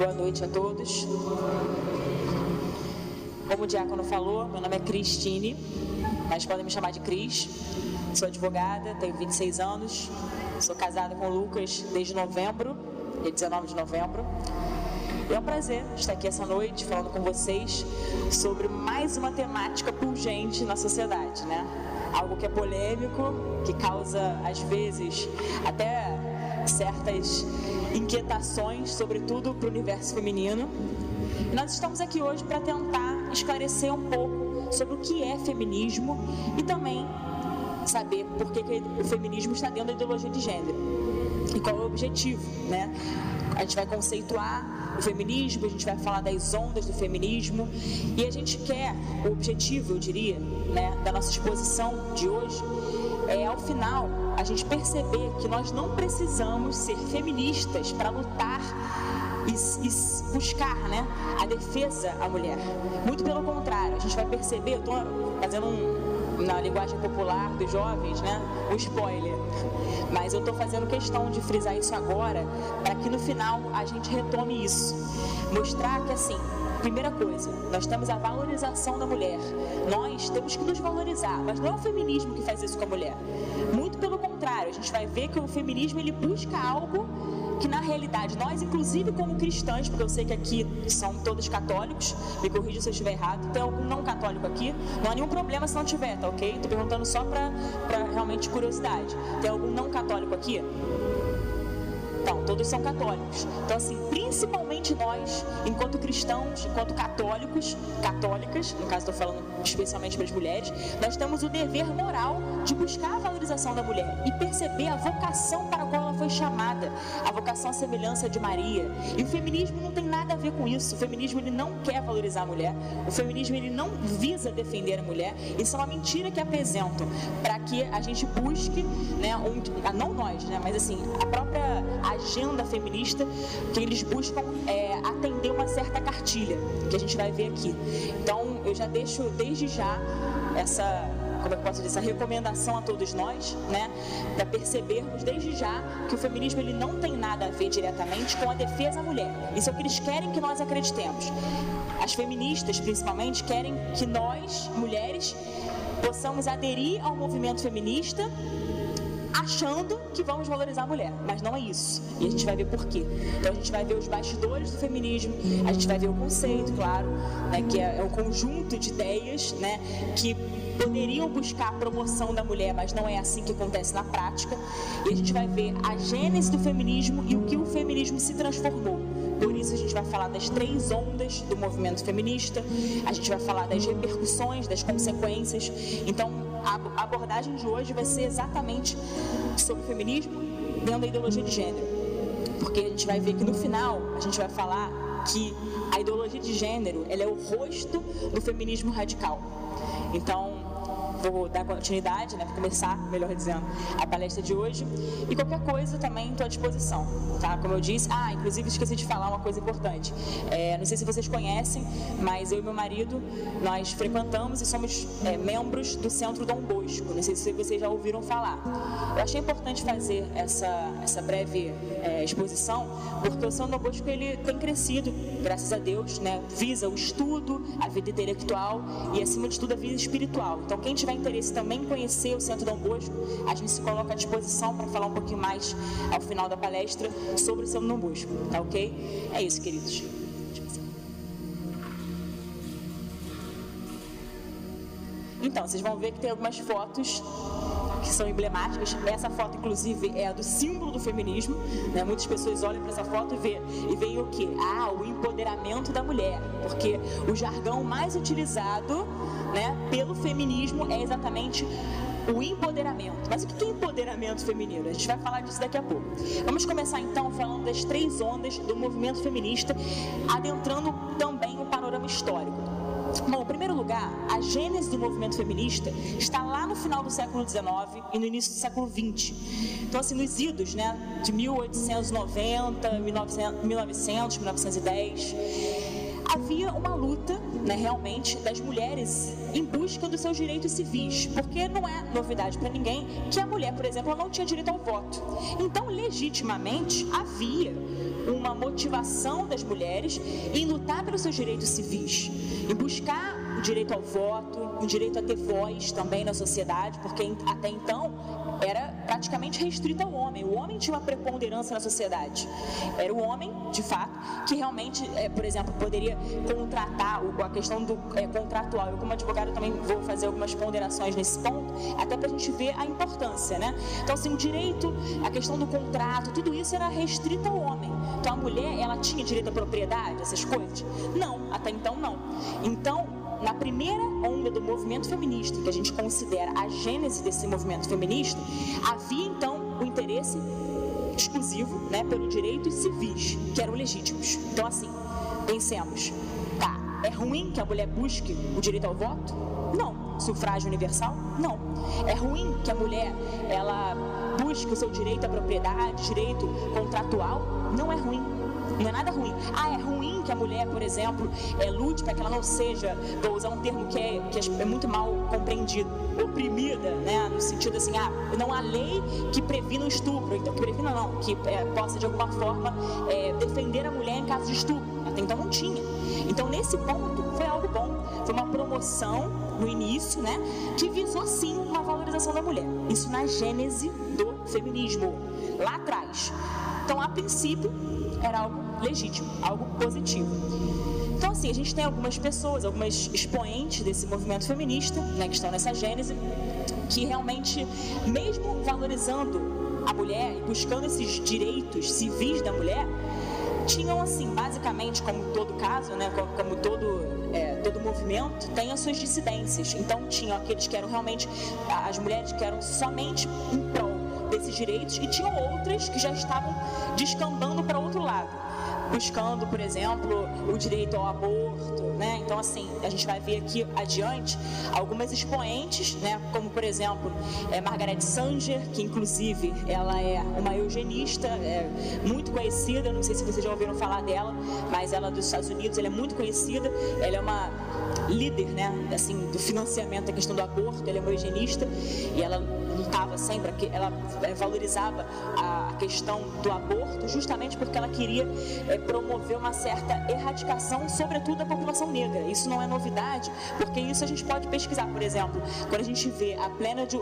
Boa noite a todos. Como o diácono falou, meu nome é Cristine, mas podem me chamar de Cris. Sou advogada, tenho 26 anos, sou casada com o Lucas desde novembro, dia 19 de novembro. É um prazer estar aqui essa noite falando com vocês sobre mais uma temática pungente na sociedade, né? Algo que é polêmico, que causa, às vezes, até certas inquietações, sobretudo para o universo feminino. E nós estamos aqui hoje para tentar esclarecer um pouco sobre o que é feminismo e também saber por que o feminismo está dentro da ideologia de gênero e qual é o objetivo, né? A gente vai conceituar o feminismo, a gente vai falar das ondas do feminismo e a gente quer, o objetivo, eu diria, né, da nossa exposição de hoje é, ao final, a gente perceber que nós não precisamos ser feministas para lutar e buscar, né, a defesa à mulher. Muito pelo contrário, a gente vai perceber, eu estou fazendo na linguagem popular dos jovens, né, um spoiler, mas eu estou fazendo questão de frisar isso agora, para que no final a gente retome isso, mostrar que assim, primeira coisa, nós temos a valorização da mulher, nós temos que nos valorizar, mas não é o feminismo que faz isso com a mulher, muito pelo contrário, a gente vai ver que o feminismo ele busca algo que na realidade nós, inclusive como cristãs, porque eu sei que aqui são todos católicos, me corrija se eu estiver errado, tem algum não católico aqui? Não há nenhum problema se não tiver, tá ok? Estou perguntando só para realmente curiosidade. Tem algum não católico aqui? Então, todos são católicos. Então, assim, principalmente nós, enquanto cristãos, enquanto católicos, católicas, no caso estou falando especialmente para as mulheres, nós temos o dever moral de buscar a valorização da mulher e perceber a vocação para a qual ela foi chamada, a vocação à semelhança de Maria. E o feminismo não tem nada a ver com isso. O feminismo ele não quer valorizar a mulher, o feminismo ele não visa defender a mulher. Isso é uma mentira que apresentam para que a gente busque, né, não nós, né, mas assim, a própria agenda feminista, que eles buscam atender uma certa cartilha, que a gente vai ver aqui. Então, eu já deixo desde já essa, como eu posso dizer, essa recomendação a todos nós, né, para percebermos desde já que o feminismo ele não tem nada a ver diretamente com a defesa à mulher. Isso é o que eles querem que nós acreditemos. As feministas, principalmente, querem que nós, mulheres, possamos aderir ao movimento feminista achando que vamos valorizar a mulher, mas não é isso, e a gente vai ver por quê. Então a gente vai ver os bastidores do feminismo, a gente vai ver o conceito, claro, né, que é um conjunto de ideias, né, que poderiam buscar a promoção da mulher, mas não é assim que acontece na prática, e a gente vai ver a gênese do feminismo e o que o feminismo se transformou. Por isso a gente vai falar das 3 ondas do movimento feminista, a gente vai falar das repercussões, das consequências. Então a abordagem de hoje vai ser exatamente sobre o feminismo dentro da ideologia de gênero, porque a gente vai ver que no final a gente vai falar que a ideologia de gênero ela é o rosto do feminismo radical. Então vou dar continuidade, né, para começar, melhor dizendo, a palestra de hoje. E qualquer coisa também estou à disposição, tá? Como eu disse, inclusive esqueci de falar uma coisa importante. Não sei se vocês conhecem, mas eu e meu marido, nós frequentamos e somos membros do Centro Dom Bosco. Não sei se vocês já ouviram falar. Eu achei importante fazer essa breve exposição, porque o Centro Dom Bosco ele tem crescido, graças a Deus, né? Visa o estudo, a vida intelectual e, acima de tudo, a vida espiritual. Então, quem tiver interesse também em conhecer o Centro Dom Bosco, a gente se coloca à disposição para falar um pouquinho mais ao final da palestra sobre o Centro Dom Bosco, tá ok? É isso, queridos. Então, vocês vão ver que tem algumas fotos que são emblemáticas. Essa foto, inclusive, é a do símbolo do feminismo, né? Muitas pessoas olham para essa foto e veem o quê? O empoderamento da mulher, porque o jargão mais utilizado, né, pelo feminismo é exatamente o empoderamento. Mas o que é empoderamento feminino? A gente vai falar disso daqui a pouco. Vamos começar então falando das 3 ondas do movimento feminista, adentrando também o panorama histórico. Bom, em primeiro lugar, a gênese do movimento feminista está lá no final do século XIX e no início do século XX. Então, assim, nos idos, né, de 1890, 1900, 1910, havia uma luta né, realmente das mulheres em busca dos seus direitos civis, porque não é novidade para ninguém que a mulher, por exemplo, não tinha direito ao voto. Então, legitimamente, havia uma motivação das mulheres em lutar pelos seus direitos civis, em buscar o direito ao voto, o direito a ter voz também na sociedade, porque até então era praticamente restrito ao homem. O homem tinha uma preponderância na sociedade. Era o homem, de fato, que realmente, por exemplo, poderia contratar, a questão do contratual. Eu, como advogado, também vou fazer algumas ponderações nesse ponto, até para a gente ver a importância, né? Então, assim, o direito, a questão do contrato, tudo isso era restrito ao homem. Então, a mulher, ela tinha direito à propriedade, essas coisas? Não, até então não. Então, na primeira onda do movimento feminista, que a gente considera a gênese desse movimento feminista, havia então o interesse exclusivo, né, pelo direitos civis, que eram legítimos. Então, assim, pensemos, tá, é ruim que a mulher busque o direito ao voto? Não. Sufrágio universal? Não. É ruim que a mulher, ela busque o seu direito à propriedade, direito contratual? Não é ruim. Não é nada ruim. É ruim que a mulher, por exemplo, lute para que ela não seja, vou usar um termo que é muito mal compreendido, oprimida, né? No sentido assim, não há lei que previna o estupro, então, que possa de alguma forma defender a mulher em caso de estupro. Até então não tinha. Então, nesse ponto, foi algo bom. Foi uma promoção no início, né? Que visou sim uma valorização da mulher. Isso na gênese do feminismo, lá atrás. Então, a princípio, era algo legítimo, algo positivo. Então, assim, a gente tem algumas pessoas, algumas expoentes desse movimento feminista, né, que estão nessa gênese, que realmente, mesmo valorizando a mulher e buscando esses direitos civis da mulher, tinham, assim, basicamente, como todo caso, né, como todo movimento, tem as suas dissidências. Então, tinham aqueles que eram realmente, as mulheres que eram somente em prol desses direitos, e tinham outras que já estavam descambando para outro lado, buscando, por exemplo, o direito ao aborto, né? Então, assim, a gente vai ver aqui adiante algumas expoentes, né? Como, por exemplo, Margaret Sanger, que inclusive ela é uma eugenista, muito conhecida, não sei se vocês já ouviram falar dela, mas ela é dos Estados Unidos, ela é muito conhecida, ela é uma líder, né, assim, do financiamento da questão do aborto, ela é uma eugenista, e ela lutava sempre, ela valorizava a questão do aborto justamente porque ela queria promover uma certa erradicação, sobretudo da população negra. Isso não é novidade, porque isso a gente pode pesquisar. Por exemplo, quando a gente vê a Planet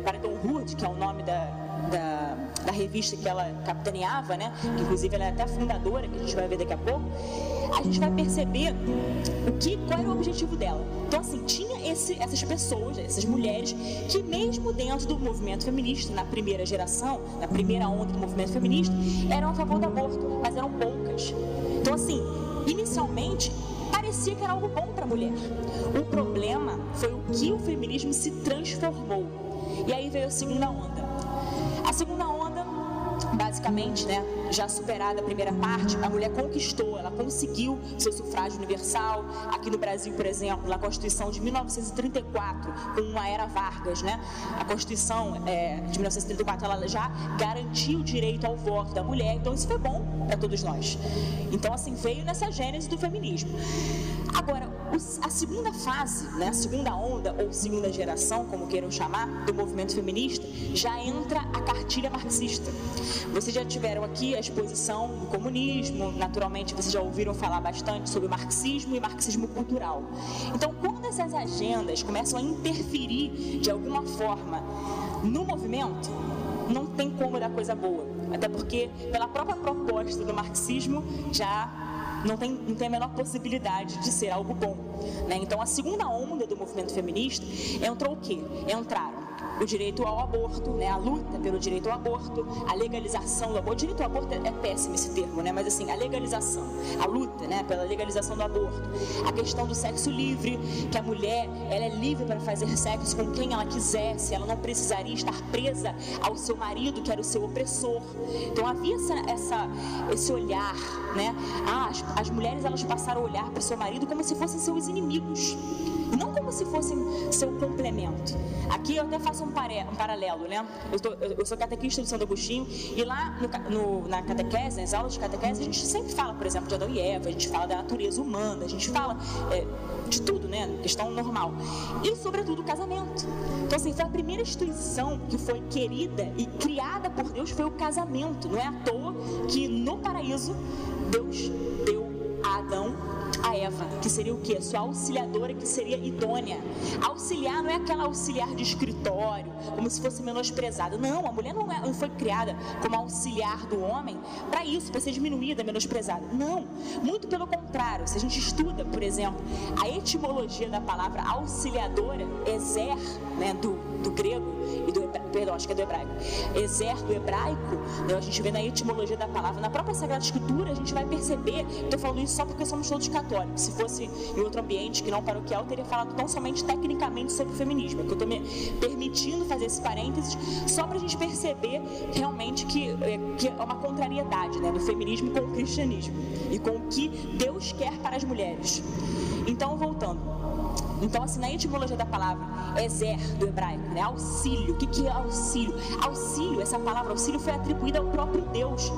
Parenthood, que é o nome da revista que ela capitaneava, né? Que inclusive ela é até fundadora, que a gente vai ver daqui a pouco, a gente vai perceber qual era o objetivo dela. Então, assim, tinha essas pessoas, essas mulheres, que mesmo dentro do movimento feminista, na primeira geração, na primeira onda do movimento feminista, eram a favor do aborto, mas eram poucas. Então, assim, inicialmente, parecia que era algo bom para a mulher. O problema foi o que o feminismo se transformou. E aí veio a segunda onda. A segunda onda, basicamente, né, já superada a primeira parte, a mulher conquistou, ela conseguiu seu sufrágio universal. Aqui no Brasil, por exemplo, na Constituição de 1934, com a Era Vargas, né, a Constituição de 1934, ela já garantiu o direito ao voto da mulher. Então isso foi bom para todos nós. Então, assim, veio nessa gênese do feminismo. Agora, a segunda fase, né, a segunda onda ou segunda geração, como queiram chamar, do movimento feminista, já entra a cartilha marxista. Vocês já tiveram aqui a exposição do comunismo, naturalmente vocês já ouviram falar bastante sobre o marxismo e marxismo cultural. Então, quando essas agendas começam a interferir de alguma forma no movimento, não tem como dar coisa boa. Até porque, pela própria proposta do marxismo, já não tem a menor possibilidade de ser algo bom, né? Então, a segunda onda do movimento feminista entrou o quê? Entraram o direito ao aborto, né? A luta pelo direito ao aborto, a legalização do aborto. O direito ao aborto é péssimo esse termo, né? Mas, assim, a legalização, a luta, né, pela legalização do aborto, a questão do sexo livre, que a mulher, ela é livre para fazer sexo com quem ela quisesse, ela não precisaria estar presa ao seu marido, que era o seu opressor. Então, havia esse olhar, né? As mulheres, elas passaram a olhar para o seu marido como se fossem seus inimigos. e não como se fossem seu complemento. Aqui eu até faço um paralelo, né? Eu sou catequista do Santo Agostinho, e lá na catequese, nas aulas de catequese, a gente sempre fala, por exemplo, de Adão e Eva, a gente fala da natureza humana, a gente fala de tudo, né? Questão normal. E, sobretudo, o casamento. Então, assim, foi a primeira instituição que foi querida e criada por Deus, foi o casamento. Não é à toa que no paraíso Deus deu a Adão a Eva, que seria o quê? Sua auxiliadora, que seria idônea. Auxiliar não é aquela auxiliar de escritório, como se fosse menosprezada. Não, a mulher não foi criada como auxiliar do homem para isso, para ser diminuída, menosprezada. Não, muito pelo contrário. Se a gente estuda, por exemplo, a etimologia da palavra auxiliadora, ezer, né, do grego, e do hebraico. Ezer do hebraico, né, a gente vê na etimologia da palavra, na própria Sagrada Escritura, a gente vai perceber, estou falando isso só porque somos todos católicos. Se fosse em outro ambiente que não paroquial, eu teria falado tão somente tecnicamente sobre o feminismo, que eu estou me permitindo fazer esse parênteses só para a gente perceber realmente que é uma contrariedade, né, do feminismo com o cristianismo e com o que Deus quer para as mulheres. Então, voltando. Então, assim, na etimologia da palavra ezer do hebraico, né, auxílio. O que é auxílio? Auxílio, essa palavra auxílio foi atribuída ao próprio Deus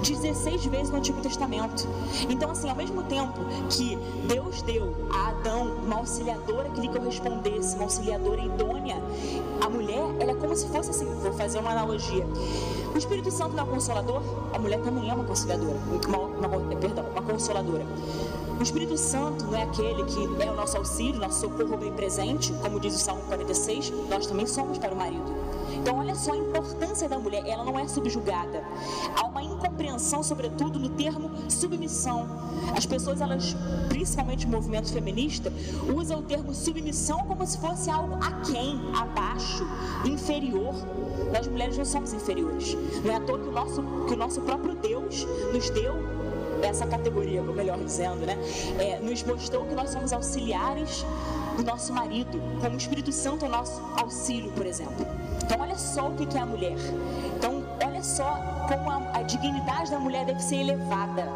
16 vezes no Antigo Testamento. Então, assim, ao mesmo tempo que Deus deu a Adão uma auxiliadora que lhe correspondesse, uma auxiliadora idônea, a mulher, ela é como se fosse assim, vou fazer uma analogia. O Espírito Santo não é um consolador, a mulher também é uma conciliadora, uma consoladora. O Espírito Santo não é aquele que é o nosso auxílio, nosso socorro bem presente, como diz o Salmo 46, nós também somos para o marido. Então, olha só a importância da mulher, ela não é subjugada. Há uma incompreensão, sobretudo, no termo submissão. As pessoas, elas, principalmente o movimento feminista, usam o termo submissão como se fosse algo aquém, abaixo, inferior. Nós mulheres não somos inferiores. Não é à toa que o nosso próprio Deus nos deu essa categoria, ou melhor dizendo, né? Nos mostrou que nós somos auxiliares do nosso marido, como o Espírito Santo é o nosso auxílio, por exemplo. Então, olha só o que é a mulher. Então, olha só como a dignidade da mulher deve ser elevada.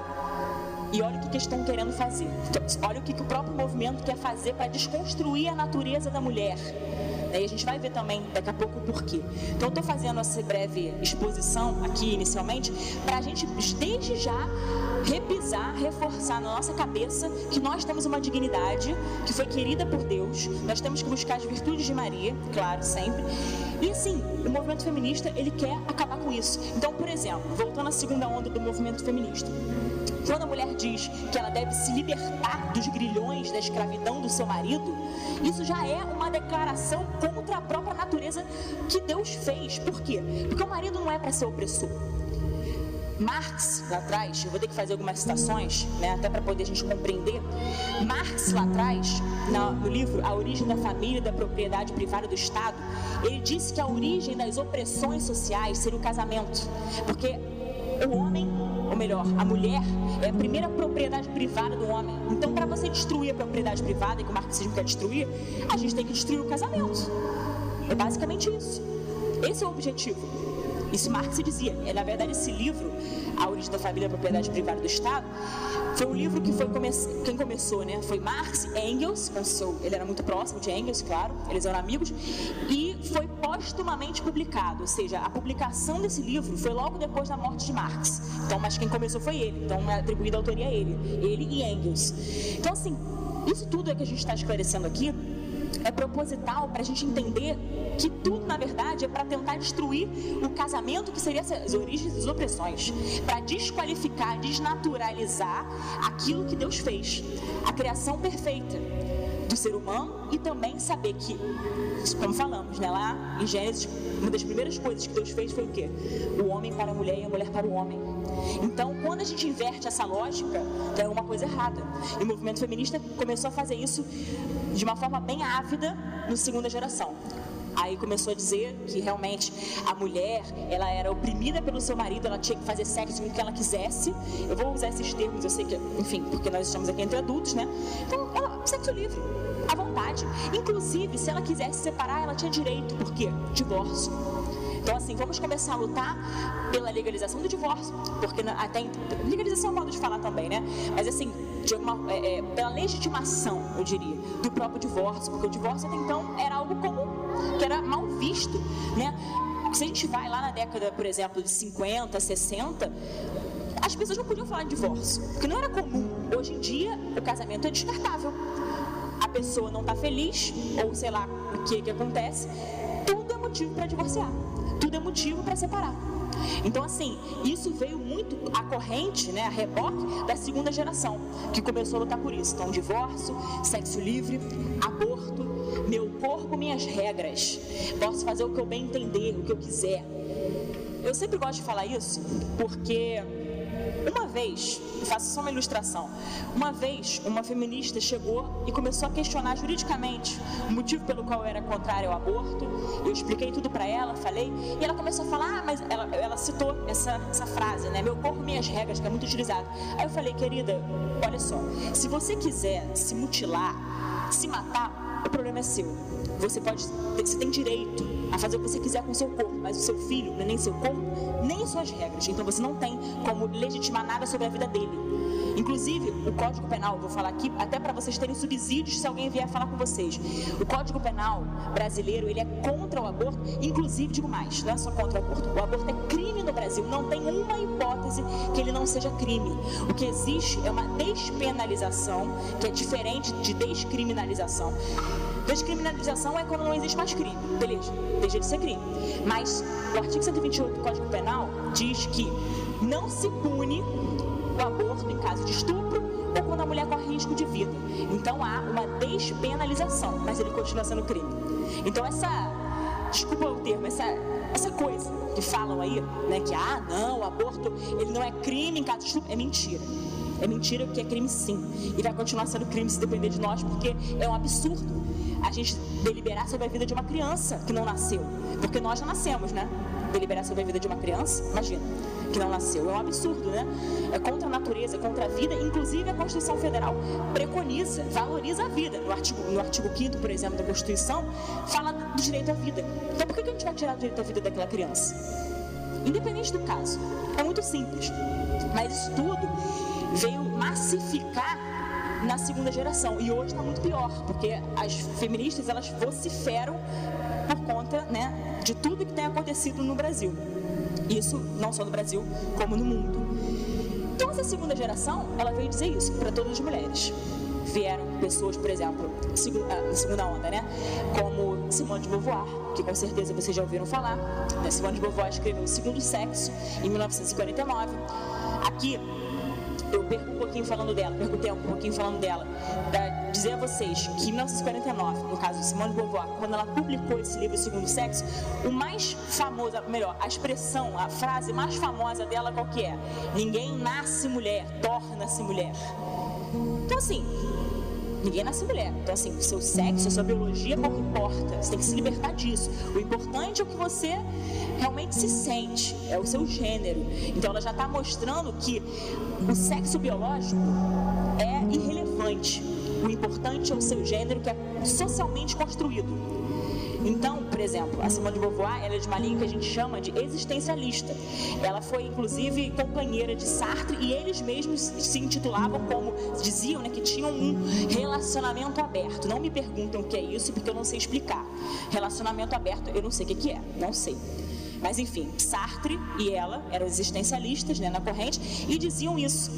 E olha o que eles estão querendo fazer. Então, olha o que o próprio movimento quer fazer para desconstruir a natureza da mulher. E a gente vai ver também daqui a pouco o porquê. Então, eu estou fazendo essa breve exposição aqui inicialmente para a gente, desde já, repisar, reforçar na nossa cabeça que nós temos uma dignidade que foi querida por Deus. Nós temos que buscar as virtudes de Maria, claro, sempre. E assim, o movimento feminista, ele quer acabar com isso. Então, por exemplo, voltando à segunda onda do movimento feminista, quando a mulher diz que ela deve se libertar dos grilhões da escravidão do seu marido, isso já é uma declaração contra a própria natureza que Deus fez. Por quê? Porque o marido não é para ser opressor. Marx, lá atrás, eu vou ter que fazer algumas citações, né, até para poder a gente compreender. Marx, lá atrás, no livro A Origem da Família e da Propriedade Privada do Estado, ele disse que a origem das opressões sociais seria o casamento, porque o homem, ou melhor, a mulher, é a primeira propriedade privada do homem. Então, para você destruir a propriedade privada, que o marxismo quer destruir, a gente tem que destruir o casamento. É basicamente isso. Esse é o objetivo. Isso Marx dizia. Na verdade, esse livro, A Origem da Família e a Propriedade Privada do Estado, foi um livro que quem começou, né? Foi Marx, Engels, ele era muito próximo de Engels, claro, eles eram amigos, e foi póstumamente publicado, ou seja, a publicação desse livro foi logo depois da morte de Marx. Então, mas quem começou foi ele, então é atribuída a autoria a ele e Engels. Então, assim, isso tudo que a gente está esclarecendo aqui é proposital para a gente entender que tudo, na verdade, é para tentar destruir o casamento, que seria as origens das opressões, para desqualificar, desnaturalizar aquilo que Deus fez, a criação perfeita do ser humano, e também saber que, como falamos, né, lá em Gênesis, uma das primeiras coisas que Deus fez foi o quê? O homem para a mulher e a mulher para o homem. Então, quando a gente inverte essa lógica, tem alguma coisa errada. E o movimento feminista começou a fazer isso de uma forma bem ávida na segunda geração. Aí começou a dizer que realmente a mulher, ela era oprimida pelo seu marido, ela tinha que fazer sexo com o que ela quisesse. Eu vou usar esses termos, eu sei que, enfim, porque nós estamos aqui entre adultos, né? Então, sexo livre, à vontade. Inclusive, se ela quisesse separar, ela tinha direito. Por quê? Divórcio. Então, assim, vamos começar a lutar pela legalização do divórcio, porque até legalização é um modo de falar também, né? Mas, assim, pela legitimação, eu diria, do próprio divórcio, porque o divórcio até então era algo comum, que era mal visto, né? Se a gente vai lá na década, por exemplo, de 50, 60, as pessoas não podiam falar de divórcio, porque não era comum. Hoje em dia, o casamento é descartável. A pessoa não está feliz, ou sei lá o que acontece, tudo é motivo para divorciar, tudo é motivo para separar. Então, assim, isso veio muito à corrente, né, a reboque da segunda geração, que começou a lutar por isso. Então, divórcio, sexo livre, aborto, meu corpo, minhas regras. Posso fazer o que eu bem entender, o que eu quiser. Eu sempre gosto de falar isso, porque uma vez, faço só uma ilustração, uma vez uma feminista chegou e começou a questionar juridicamente o motivo pelo qual eu era contrária ao aborto. Eu expliquei tudo para ela, falei, e ela começou a falar, mas ela citou essa frase, né, meu corpo, minhas regras, que é muito utilizado. Aí eu falei, querida, olha só, se você quiser se mutilar, se matar, o problema é seu. Você tem direito a fazer o que você quiser com o seu corpo, mas o seu filho não é nem seu corpo, nem suas regras. Então você não tem como legitimar nada sobre a vida dele. Inclusive, o Código Penal, vou falar aqui até para vocês terem subsídios se alguém vier falar com vocês. O Código Penal brasileiro, ele é contra o aborto, inclusive, digo mais, não é só contra o aborto é crime no Brasil, não tem uma hipótese que ele não seja crime. O que existe é uma despenalização, que é diferente de descriminalização. Descriminalização é quando não existe mais crime, beleza, deixa de ser crime. Mas o artigo 128 do Código Penal diz que não se pune o aborto em caso de estupro ou quando a mulher corre risco de vida. Então há uma despenalização, mas ele continua sendo crime. Então desculpa o termo, essa coisa que falam aí, né, que não, o aborto ele não é crime em caso de estupro, é mentira. É mentira, porque é crime sim. E vai continuar sendo crime se depender de nós, porque é um absurdo a gente deliberar sobre a vida de uma criança que não nasceu. Porque nós já nascemos, né? Deliberar sobre a vida de uma criança, imagina, que não nasceu. É um absurdo, né? É contra a natureza, é contra a vida. Inclusive a Constituição Federal preconiza, valoriza a vida. No artigo 5º, por exemplo, da Constituição, fala do direito à vida. Então por que a gente vai tirar o direito à vida daquela criança? Independente do caso. É muito simples. Mas isso tudo veio massificar na segunda geração, e hoje está muito pior, porque as feministas, elas vociferam por conta, né, de tudo que tem acontecido no Brasil, isso não só no Brasil, como no mundo. Então essa segunda geração, ela veio dizer isso para todas as mulheres. Vieram pessoas, por exemplo, na segunda onda, né, como Simone de Beauvoir, que com certeza vocês já ouviram falar, né? Simone de Beauvoir escreveu O Segundo Sexo em 1949. Aqui eu perco um pouquinho falando dela, para dizer a vocês que em 1949, no caso de Simone de Beauvoir, quando ela publicou esse livro, O Segundo Sexo, o mais famoso, a expressão, a frase mais famosa dela qual que é? Ninguém nasce mulher, torna-se mulher. Então assim, ninguém nasce mulher. Então assim, o seu sexo, a sua biologia pouco importa, você tem que se libertar disso. O importante é o que você realmente se sente, é o seu gênero. Então ela já está mostrando que o sexo biológico é irrelevante. O importante é o seu gênero, que é socialmente construído. Então, por exemplo, a Simone de Beauvoir, ela é de uma linha que a gente chama de existencialista. Ela foi, inclusive, companheira de Sartre, e eles mesmos se intitulavam como, diziam, né, que tinham um relacionamento aberto. Não me perguntem o que é isso, porque eu não sei explicar. Relacionamento aberto, eu não sei o que é, não sei. Mas enfim, Sartre e ela eram existencialistas, né, na corrente, e diziam isso.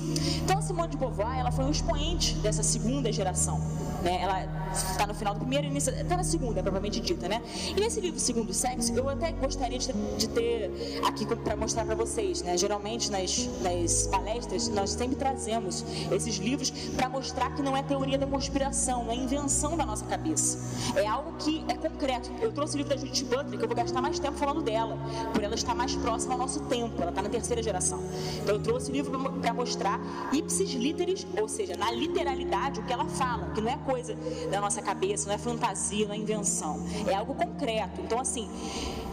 Então a Simone de Beauvoir, ela foi um expoente dessa segunda geração, né? Ela está no final do primeiro e está na segunda, propriamente dita, né? E nesse livro Segundo Sexo, eu até gostaria de ter aqui para mostrar para vocês, né? Geralmente nas palestras nós sempre trazemos esses livros para mostrar que não é teoria da conspiração, não é invenção da nossa cabeça, é algo que é concreto. Eu trouxe o livro da Judith Butler, que eu vou gastar mais tempo falando dela, por ela estar mais próxima ao nosso tempo, ela está na terceira geração. Então eu trouxe o livro para mostrar ipsis literis, ou seja, na literalidade, o que ela fala, que não é coisa da nossa cabeça, não é fantasia, não é invenção, é algo concreto. Então assim,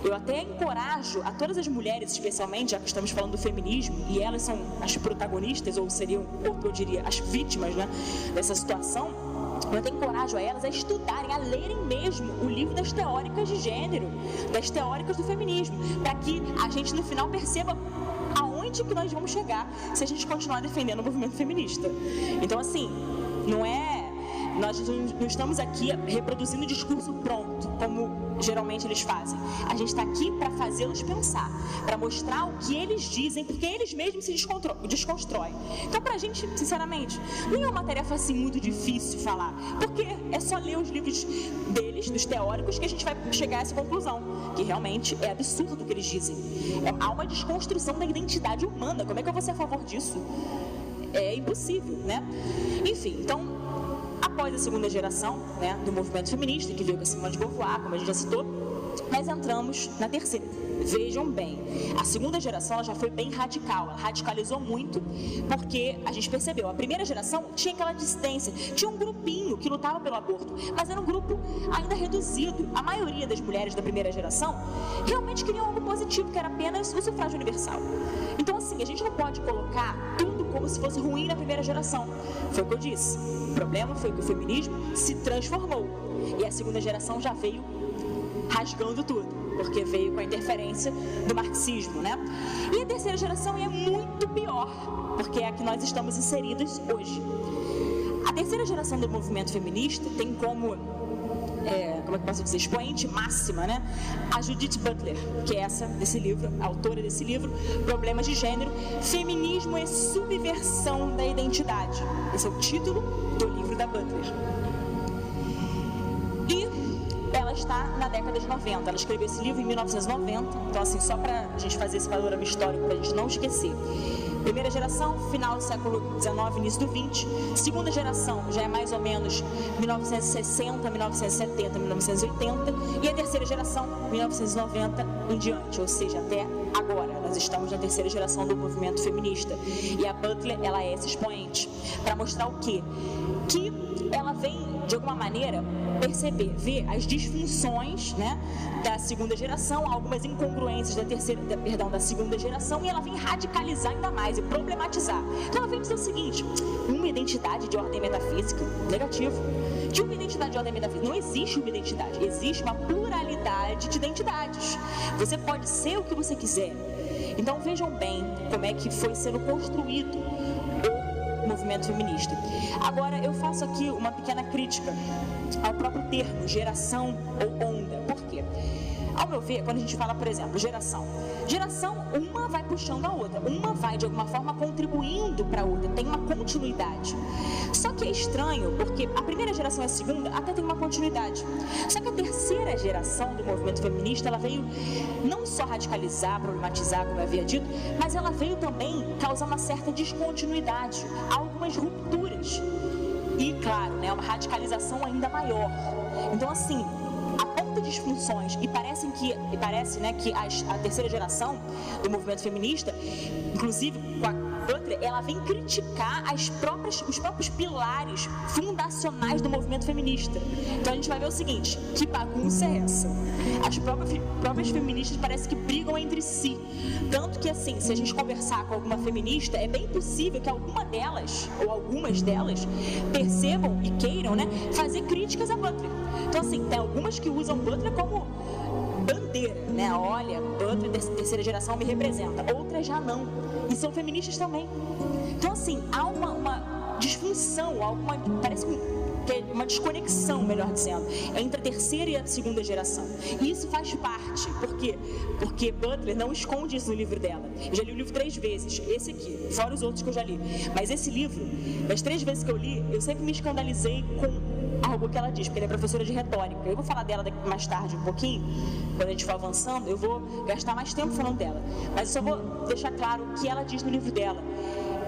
eu até encorajo a todas as mulheres, especialmente, já que estamos falando do feminismo, e elas são as protagonistas, ou seriam, ou eu diria, as vítimas, né, dessa situação, eu tenho encorajo a elas a estudarem, a lerem mesmo o livro das teóricas de gênero, das teóricas do feminismo, para que a gente no final perceba aonde que nós vamos chegar se a gente continuar defendendo o movimento feminista. Então, assim, nós não estamos aqui reproduzindo o discurso pronto, como geralmente eles fazem. A gente está aqui para fazê-los pensar, para mostrar o que eles dizem, porque eles mesmos se desconstroem. Então, para a gente, sinceramente, não é uma tarefa assim muito difícil falar, porque é só ler os livros deles, dos teóricos, que a gente vai chegar a essa conclusão, que realmente é absurdo o que eles dizem. Há uma desconstrução da identidade humana. Como é que eu vou ser a favor disso? É impossível, né? Enfim, então, após a segunda geração, né, do movimento feminista, que veio com a Simone de Beauvoir, como a gente já citou, nós entramos na terceira. Vejam bem, a segunda geração ela já foi bem radical, ela radicalizou muito, porque a gente percebeu, a primeira geração tinha aquela dissidência, tinha um grupinho que lutava pelo aborto, mas era um grupo ainda reduzido. A maioria das mulheres da primeira geração realmente queriam algo positivo, que era apenas o sufrágio universal. Então, assim, a gente não pode colocar tudo como se fosse ruim na primeira geração. Foi o que eu disse. O problema foi que o feminismo se transformou, e a segunda geração já veio rasgando tudo, porque veio com a interferência do marxismo, né? E a terceira geração é muito pior, porque é a que nós estamos inseridos hoje. A terceira geração do movimento feminista tem como é que eu posso dizer, expoente máxima, né? A Judith Butler, que é desse livro, a autora desse livro, Problemas de Gênero, Feminismo e Subversão da Identidade. Esse é o título do livro da Butler. Ela está na década de 90, ela escreveu esse livro em 1990, então assim, só para a gente fazer esse panorama histórico, para a gente não esquecer. Primeira geração, final do século XIX, início do XX. Segunda geração, já é mais ou menos 1960, 1970, 1980. E a terceira geração, 1990 em diante, ou seja, até agora. Nós estamos na terceira geração do movimento feminista. E a Butler, ela é esse expoente, para mostrar o quê? Que ela vem, de alguma maneira, ver as disfunções, né, da segunda geração, algumas incongruências da segunda geração, e ela vem radicalizar ainda mais e problematizar. Então ela vem dizer o seguinte: uma identidade de ordem metafísica, negativo. De uma identidade de ordem metafísica, não existe uma identidade, existe uma pluralidade de identidades. Você pode ser o que você quiser. Então vejam bem como é que foi sendo construído o movimento feminista. Agora, eu faço aqui uma pequena crítica ao próprio termo, geração ou onda. Por quê? Ao meu ver, quando a gente fala, por exemplo, geração, uma vai puxando a outra, uma vai de alguma forma contribuindo para a outra, tem uma continuidade. Só que é estranho, porque a primeira geração e a segunda até tem uma continuidade. Só que a terceira geração do movimento feminista, ela veio não só radicalizar, problematizar, como eu havia dito, mas ela veio também causar uma certa descontinuidade, algumas rupturas. E, claro, né, uma radicalização ainda maior. Então, assim, aponta disfunções e parece, né, que a terceira geração do movimento feminista, inclusive com a Butler, ela vem criticar os próprios pilares fundacionais do movimento feminista. Então a gente vai ver o seguinte: que bagunça é essa? As próprias feministas parece que brigam entre si. Tanto que, assim, se a gente conversar com alguma feminista, é bem possível que alguma delas, ou algumas delas, percebam e queiram, né, fazer críticas a Butler. Então, assim, tem algumas que usam Butler como bandeira, né? Olha, Butler, terceira geração, me representa. Outras já não. E são feministas também. Então, assim, há uma disfunção, parece que é uma desconexão, melhor dizendo, entre a terceira e a segunda geração. E isso faz parte. Por quê? Porque Butler não esconde isso no livro dela. Eu já li o livro 3 vezes, esse aqui, fora os outros que eu já li. Mas esse livro, das 3 vezes que eu li, eu sempre me escandalizei com algo que ela diz, porque ela é professora de retórica. Eu vou falar dela mais tarde um pouquinho, quando a gente for avançando, eu vou gastar mais tempo falando dela. Mas eu só vou deixar claro o que ela diz no livro dela.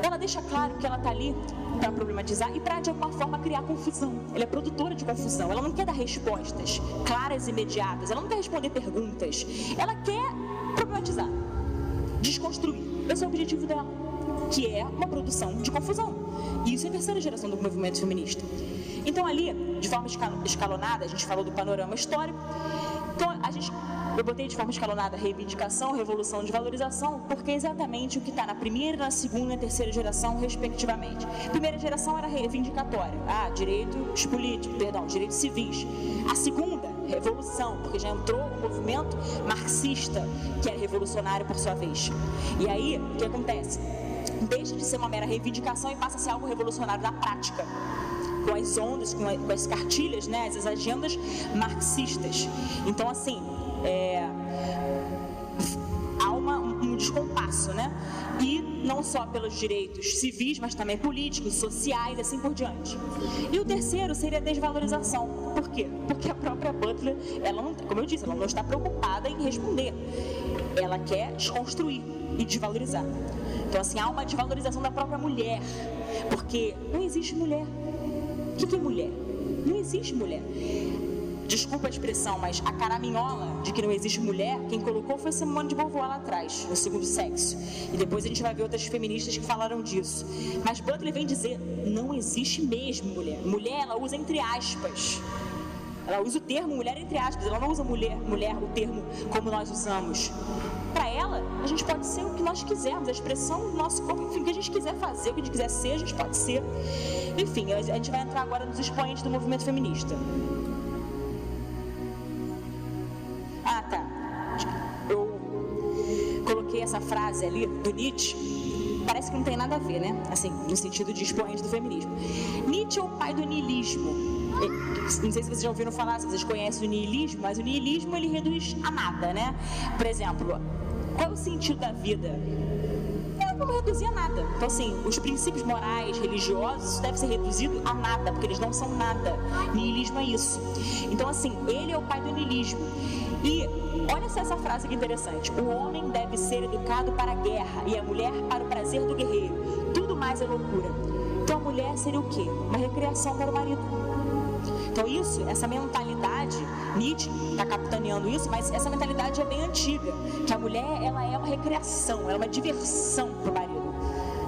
Ela deixa claro que ela está ali para problematizar e para, de alguma forma, criar confusão. Ela é produtora de confusão. Ela não quer dar respostas claras e imediatas. Ela não quer responder perguntas. Ela quer problematizar, desconstruir. Esse é o objetivo dela, que é uma produção de confusão. E isso é a terceira geração do movimento feminista. Então ali, de forma escalonada, a gente falou do panorama histórico, Então, eu botei de forma escalonada reivindicação, revolução, desvalorização, porque é exatamente o que está na primeira, na segunda e na terceira geração, respectivamente. Primeira geração era reivindicatória, direitos políticos, direitos civis. A segunda, revolução, porque já entrou o movimento marxista, que era revolucionário por sua vez. E aí, o que acontece? Deixa de ser uma mera reivindicação e passa a ser algo revolucionário na prática, com as ondas, com as cartilhas, né, as agendas marxistas. Então, assim, há um descompasso, né? E não só pelos direitos civis, mas também políticos, sociais, assim por diante. E o terceiro seria a desvalorização. Por quê? Porque a própria Butler, ela não, como eu disse, ela não está preocupada em responder. Ela quer desconstruir e desvalorizar. Então, assim, há uma desvalorização da própria mulher, porque não existe mulher. O que é mulher? Não existe mulher. Desculpa a expressão, mas a caraminhola de que não existe mulher, quem colocou foi Simone de Beauvoir lá atrás, no Segundo Sexo. E depois a gente vai ver outras feministas que falaram disso. Mas Butler vem dizer, não existe mesmo mulher. Mulher, ela usa entre aspas. Ela usa o termo mulher entre aspas, ela não usa mulher, o termo como nós usamos. Para ela, a gente pode ser o que nós quisermos, a expressão do nosso corpo, enfim, o que a gente quiser fazer, o que a gente quiser ser, a gente pode ser. Enfim, a gente vai entrar agora nos expoentes do movimento feminista. Eu coloquei essa frase ali do Nietzsche, parece que não tem nada a ver, né? Assim, no sentido de expoente do feminismo. Nietzsche é o pai do niilismo. Não sei se vocês já ouviram falar, se vocês conhecem o niilismo, mas o niilismo ele reduz a nada, né? Por exemplo, qual é o sentido da vida? Não reduzir a nada. Então, assim, os princípios morais, religiosos, isso deve ser reduzido a nada, porque eles não são nada. Niilismo é isso. Então, assim, ele é o pai do niilismo. E olha só essa frase que interessante. O homem deve ser educado para a guerra e a mulher para o prazer do guerreiro. Tudo mais é loucura. Então, a mulher seria o quê? Uma recreação para o marido. Então isso, essa mentalidade, Nietzsche está capitaneando isso, mas essa mentalidade é bem antiga, que a mulher, ela é uma recreação, ela é uma diversão para o marido,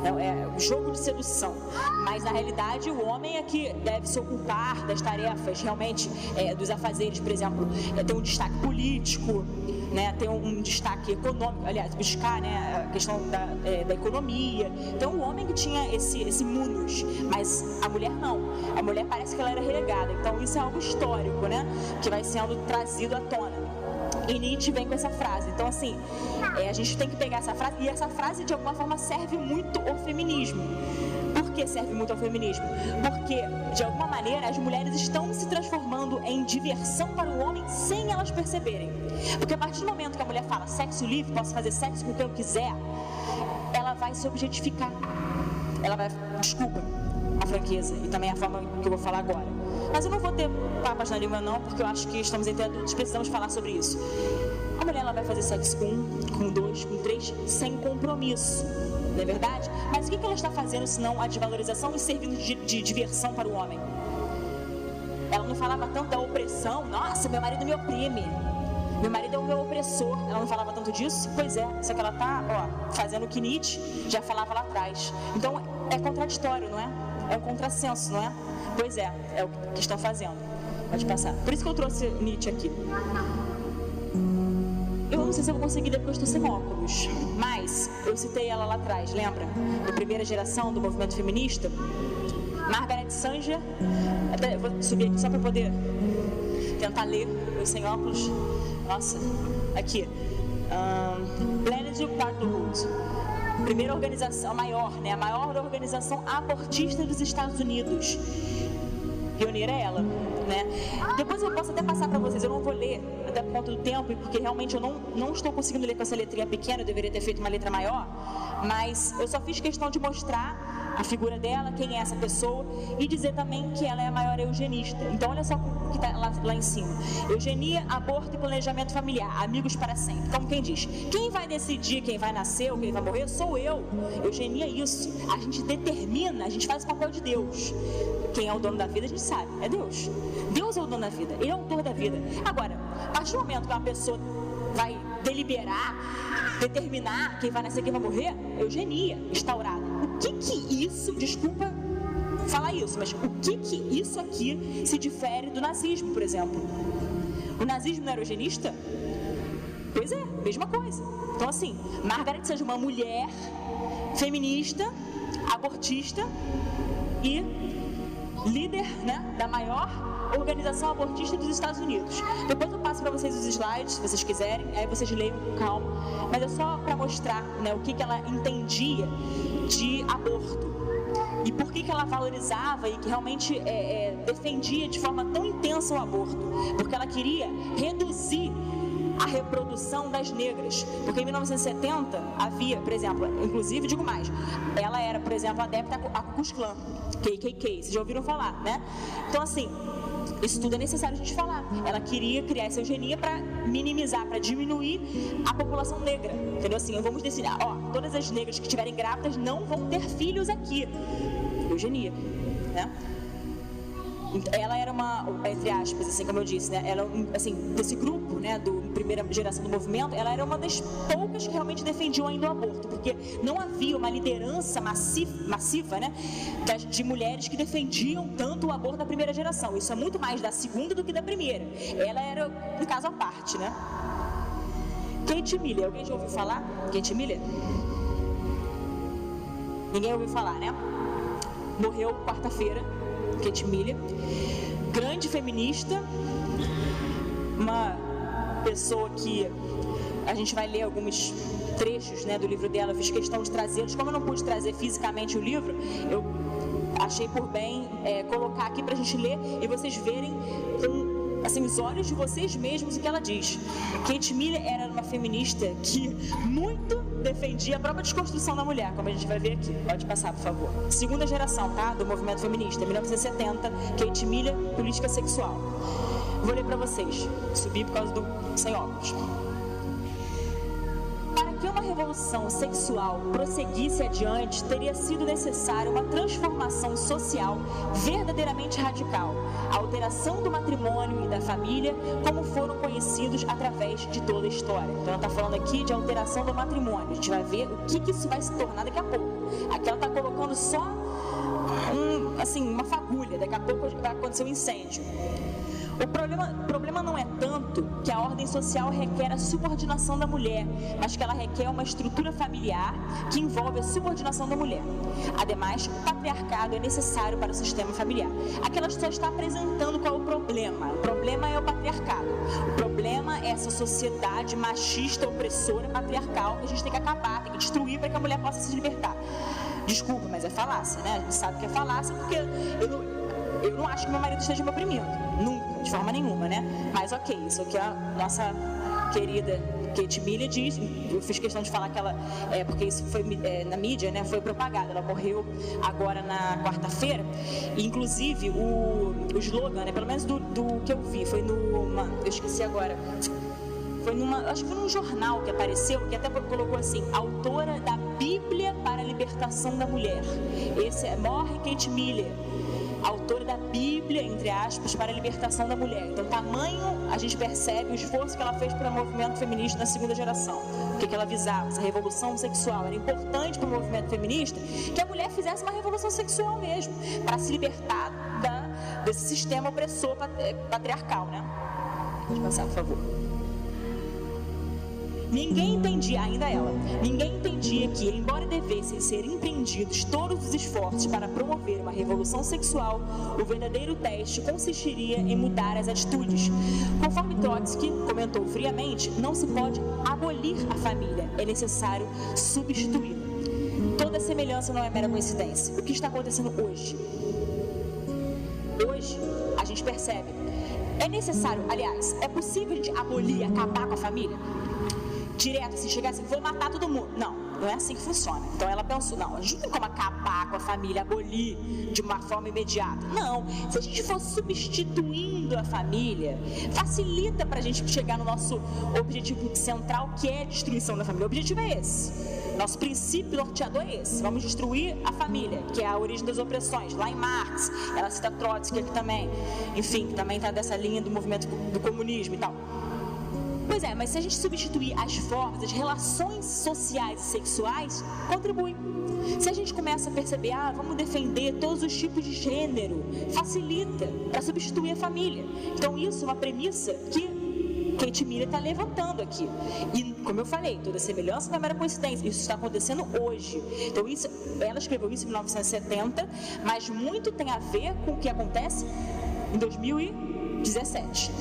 é um jogo de sedução, mas na realidade o homem é que deve se ocupar das tarefas, realmente, dos afazeres, por exemplo, ter um destaque político, né, ter um destaque econômico, aliás, buscar, né, a questão da economia. Então o homem que tinha esse munus, mas a mulher não. A mulher parece que ela era relegada. Então isso é algo histórico, né, que vai sendo trazido à tona. E Nietzsche vem com essa frase. Então, assim, a gente tem que pegar essa frase, e essa frase de alguma forma serve muito ao feminismo. Por que serve muito ao feminismo? Porque, de alguma maneira, as mulheres estão se transformando em diversão para o homem sem elas perceberem. Porque a partir do momento que a mulher fala sexo livre, posso fazer sexo com quem eu quiser, ela vai se objetificar. Ela vai, desculpa a franqueza e também a forma que eu vou falar agora. Mas eu não vou ter papas na língua não, porque eu acho que estamos entre adultos, precisamos falar sobre isso. A mulher, ela vai fazer sexo com um, com dois, com três, sem compromisso. Não é verdade? Mas o que ela está fazendo senão a desvalorização e servindo de diversão para o homem? Ela não falava tanto da opressão. Nossa, meu marido me oprime. Meu marido é o meu opressor. Ela não falava tanto disso? Pois é, só que ela está fazendo o que Nietzsche já falava lá atrás. Então é contraditório, não é? É um contrassenso, não é? Pois é o que estão fazendo. Pode passar. Por isso que eu trouxe Nietzsche aqui. Eu não sei se eu vou conseguir ler porque eu estou sem óculos, mas eu citei ela lá atrás, lembra? Da primeira geração do movimento feminista. Margaret Sanger, até eu vou subir aqui só para poder tentar ler, eu sem óculos. Nossa, aqui. Planet Parenthood. Primeira organização, a maior organização abortista dos Estados Unidos. Pioneira é ela, né? Depois eu posso até passar para vocês, eu não vou ler até por conta do tempo, porque realmente eu não estou conseguindo ler com essa letrinha pequena, eu deveria ter feito uma letra maior, mas eu só fiz questão de mostrar a figura dela, quem é essa pessoa, e dizer também que ela é a maior eugenista. Então olha só o que está lá em cima: eugenia, aborto e planejamento familiar, amigos para sempre. Como quem diz, quem vai decidir quem vai nascer ou quem vai morrer sou eu. Eugenia é isso, a gente determina, a gente faz o papel de Deus. Quem é o dono da vida a gente sabe, é Deus. Deus é o dono da vida, Ele é o autor da vida. Agora, a partir do momento que uma pessoa vai deliberar, determinar quem vai nascer, quem vai morrer, eugenia instaurada. O que isso, desculpa falar isso, mas o que isso aqui se difere do nazismo, por exemplo? O nazismo não era eugenista? Pois é, mesma coisa. Então assim, Margaret seja uma mulher feminista, abortista e líder, né, da maior organização abortista dos Estados Unidos. Depois eu passo para vocês os slides, se vocês quiserem, aí vocês leiam com calma, mas é só para mostrar, né, o que ela entendia de aborto e por que ela valorizava e que realmente defendia de forma tão intensa o aborto, porque ela queria reduzir a reprodução das negras, porque em 1970 havia, por exemplo, inclusive, digo mais, ela era, por exemplo, adepta a Ku Klux Klan, KKK, vocês já ouviram falar, né? Então assim, isso tudo é necessário a gente falar. Ela queria criar essa eugenia para minimizar, para diminuir a população negra, entendeu? Assim, vamos decidir, ó, todas as negras que estiverem grávidas não vão ter filhos aqui. Eugenia, né? Ela era uma, entre aspas, assim, como eu disse, né? Ela, assim, desse grupo, né, do primeira geração do movimento, ela era uma das poucas que realmente defendiam ainda o aborto, porque não havia uma liderança massiva, né, de mulheres que defendiam tanto o aborto da primeira geração. Isso é muito mais da segunda do que da primeira. Ela era um caso à parte, né? Kate Miller, alguém já ouviu falar? Kate Miller? Ninguém ouviu falar, né? Morreu quarta-feira. Kate Miller, grande feminista, uma pessoa que a gente vai ler alguns trechos, né, do livro dela. Eu fiz questão de trazê-los, como eu não pude trazer fisicamente o livro, eu achei por bem colocar aqui para a gente ler e vocês verem com, assim, os olhos de vocês mesmos o que ela diz. Kate Miller era uma feminista que muito defendia a própria desconstrução da mulher, como a gente vai ver aqui. Pode passar, por favor. Segunda geração, tá? Do movimento feminista, 1970, Kate Miller, política sexual. Vou ler para vocês. Subi por causa do sem óculos. Para que uma revolução sexual prosseguisse adiante, teria sido necessária uma transformação social verdadeiramente radical, a alteração do matrimônio e da família, como foram conhecidos através de toda a história. Então ela está falando aqui de alteração do matrimônio. A gente vai ver o que isso vai se tornar daqui a pouco. Aqui ela está colocando só uma fagulha. Daqui a pouco vai acontecer um incêndio. O problema não é tanto que a ordem social requer a subordinação da mulher, mas que ela requer uma estrutura familiar que envolve a subordinação da mulher. Ademais, o patriarcado é necessário para o sistema familiar. Aqui ela só está apresentando qual é o problema. O problema é o patriarcado. O problema é essa sociedade machista, opressora, patriarcal, que a gente tem que acabar, tem que destruir para que a mulher possa se libertar. Desculpa, mas é falácia, né? A gente sabe que é falácia porque eu não acho que meu marido esteja me oprimindo. Nunca, de forma nenhuma, né? Mas ok, isso aqui a nossa querida Kate Miller diz. Eu fiz questão de falar que ela, porque isso foi na mídia, né? Foi propagado. Ela morreu agora na quarta-feira. E, inclusive, o slogan, né? Pelo menos do que eu vi, foi eu esqueci agora. Acho que foi num jornal que apareceu, que até colocou assim: autora da Bíblia para a libertação da mulher. Morre Kate Miller, autora da Bíblia, entre aspas, para a libertação da mulher. Então, tamanho, a gente percebe o esforço que ela fez para o movimento feminista na segunda geração. O que ela visava? Essa revolução sexual. Era importante para o movimento feminista que a mulher fizesse uma revolução sexual mesmo, para se libertar desse sistema opressor patriarcal, né? Pode passar, por favor. Ninguém entendia que, embora devessem ser empreendidos todos os esforços para promover uma revolução sexual, o verdadeiro teste consistiria em mudar as atitudes. Conforme Trotsky comentou friamente, não se pode abolir a família, é necessário substituí-la. Toda semelhança não é mera coincidência. O que está acontecendo hoje? Hoje, a gente percebe, é necessário, aliás, é possível a gente abolir, acabar com a família? Direto, assim, chegar assim, vou matar todo mundo. Não é assim que funciona. Então ela pensou, não, a gente não tem como acabar com a família, abolir de uma forma imediata. Não, se a gente for substituindo a família, facilita pra gente chegar no nosso objetivo central, que é a destruição da família. O objetivo é esse. Nosso princípio norteador é esse. Vamos destruir a família, que é a origem das opressões. Lá em Marx, ela cita Trotsky aqui também. Enfim, que também está dessa linha do movimento do comunismo e tal. Pois é, mas se a gente substituir as formas, as relações sociais e sexuais, contribui. Se a gente começa a perceber, vamos defender todos os tipos de gênero, facilita para substituir a família. Então isso é uma premissa que Kate Miller está levantando aqui. E, como eu falei, toda semelhança não é mera coincidência. Isso está acontecendo hoje. Então, ela escreveu isso em 1970, mas muito tem a ver com o que acontece em 2017.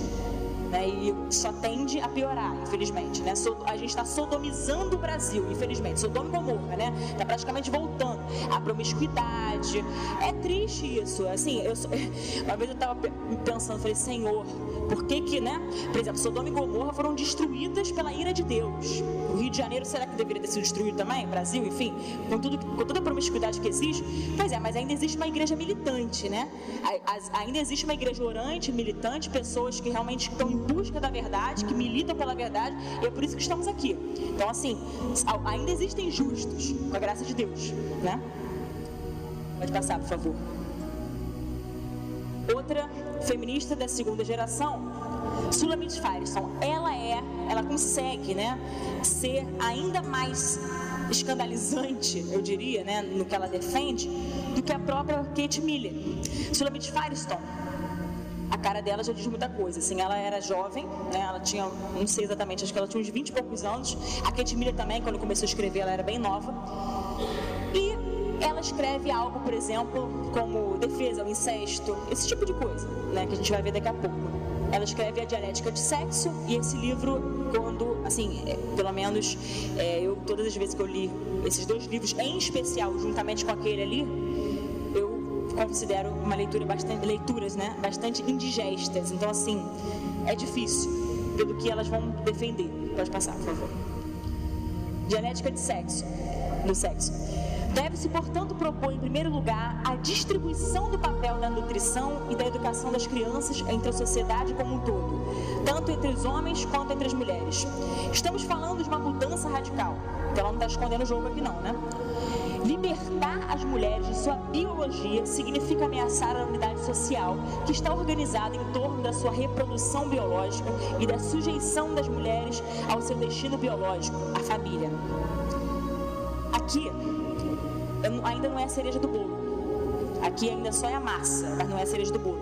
Né, e só tende a piorar, infelizmente, né? A gente está sodomizando o Brasil, infelizmente. Sodoma e Gomorra, né? Está praticamente voltando à promiscuidade. É triste isso. Assim, uma vez eu estava pensando, falei, Senhor, por que, né? Por exemplo, Sodoma e Gomorra foram destruídas pela ira de Deus. O Rio de Janeiro, será que deveria ter sido destruído também? Brasil, enfim, com toda a promiscuidade que existe. Pois é, mas ainda existe uma igreja militante, né? Ainda existe uma igreja orante, militante, pessoas que realmente estão em busca da verdade, que militam pela verdade, e é por isso que estamos aqui. Então, assim, ainda existem justos, com a graça de Deus, né? Pode passar, por favor. Outra feminista da segunda geração, Sulamit Firestone, ela consegue, né, ser ainda mais escandalizante, eu diria, né, no que ela defende, do que a própria Kate Miller. Sulamit Firestone, a cara dela já diz muita coisa, assim, ela era jovem, né, ela tinha, não sei exatamente, acho que ela tinha uns 20 e poucos anos. A Kate Miller também, quando começou a escrever, ela era bem nova. E ela escreve algo, por exemplo, como defesa ao incesto, esse tipo de coisa, né, que a gente vai ver daqui a pouco. Ela escreve A Dialética de Sexo, e esse livro, quando, assim, pelo menos, eu, todas as vezes que eu li esses dois livros, em especial, juntamente com aquele ali, eu considero uma leitura leituras, né, bastante indigestas. Então, assim, é difícil pelo que elas vão defender. Pode passar, por favor. Dialética de Sexo, do sexo. Deve-se, portanto, propor, em primeiro lugar, a distribuição do papel da nutrição e da educação das crianças entre a sociedade como um todo, tanto entre os homens quanto entre as mulheres. Estamos falando de uma mudança radical, então ela não está escondendo o jogo aqui não, né? Libertar as mulheres de sua biologia significa ameaçar a unidade social que está organizada em torno da sua reprodução biológica e da sujeição das mulheres ao seu destino biológico, a família. Aqui ainda não é a cereja do bolo. Aqui ainda só é a massa, mas não é a cereja do bolo.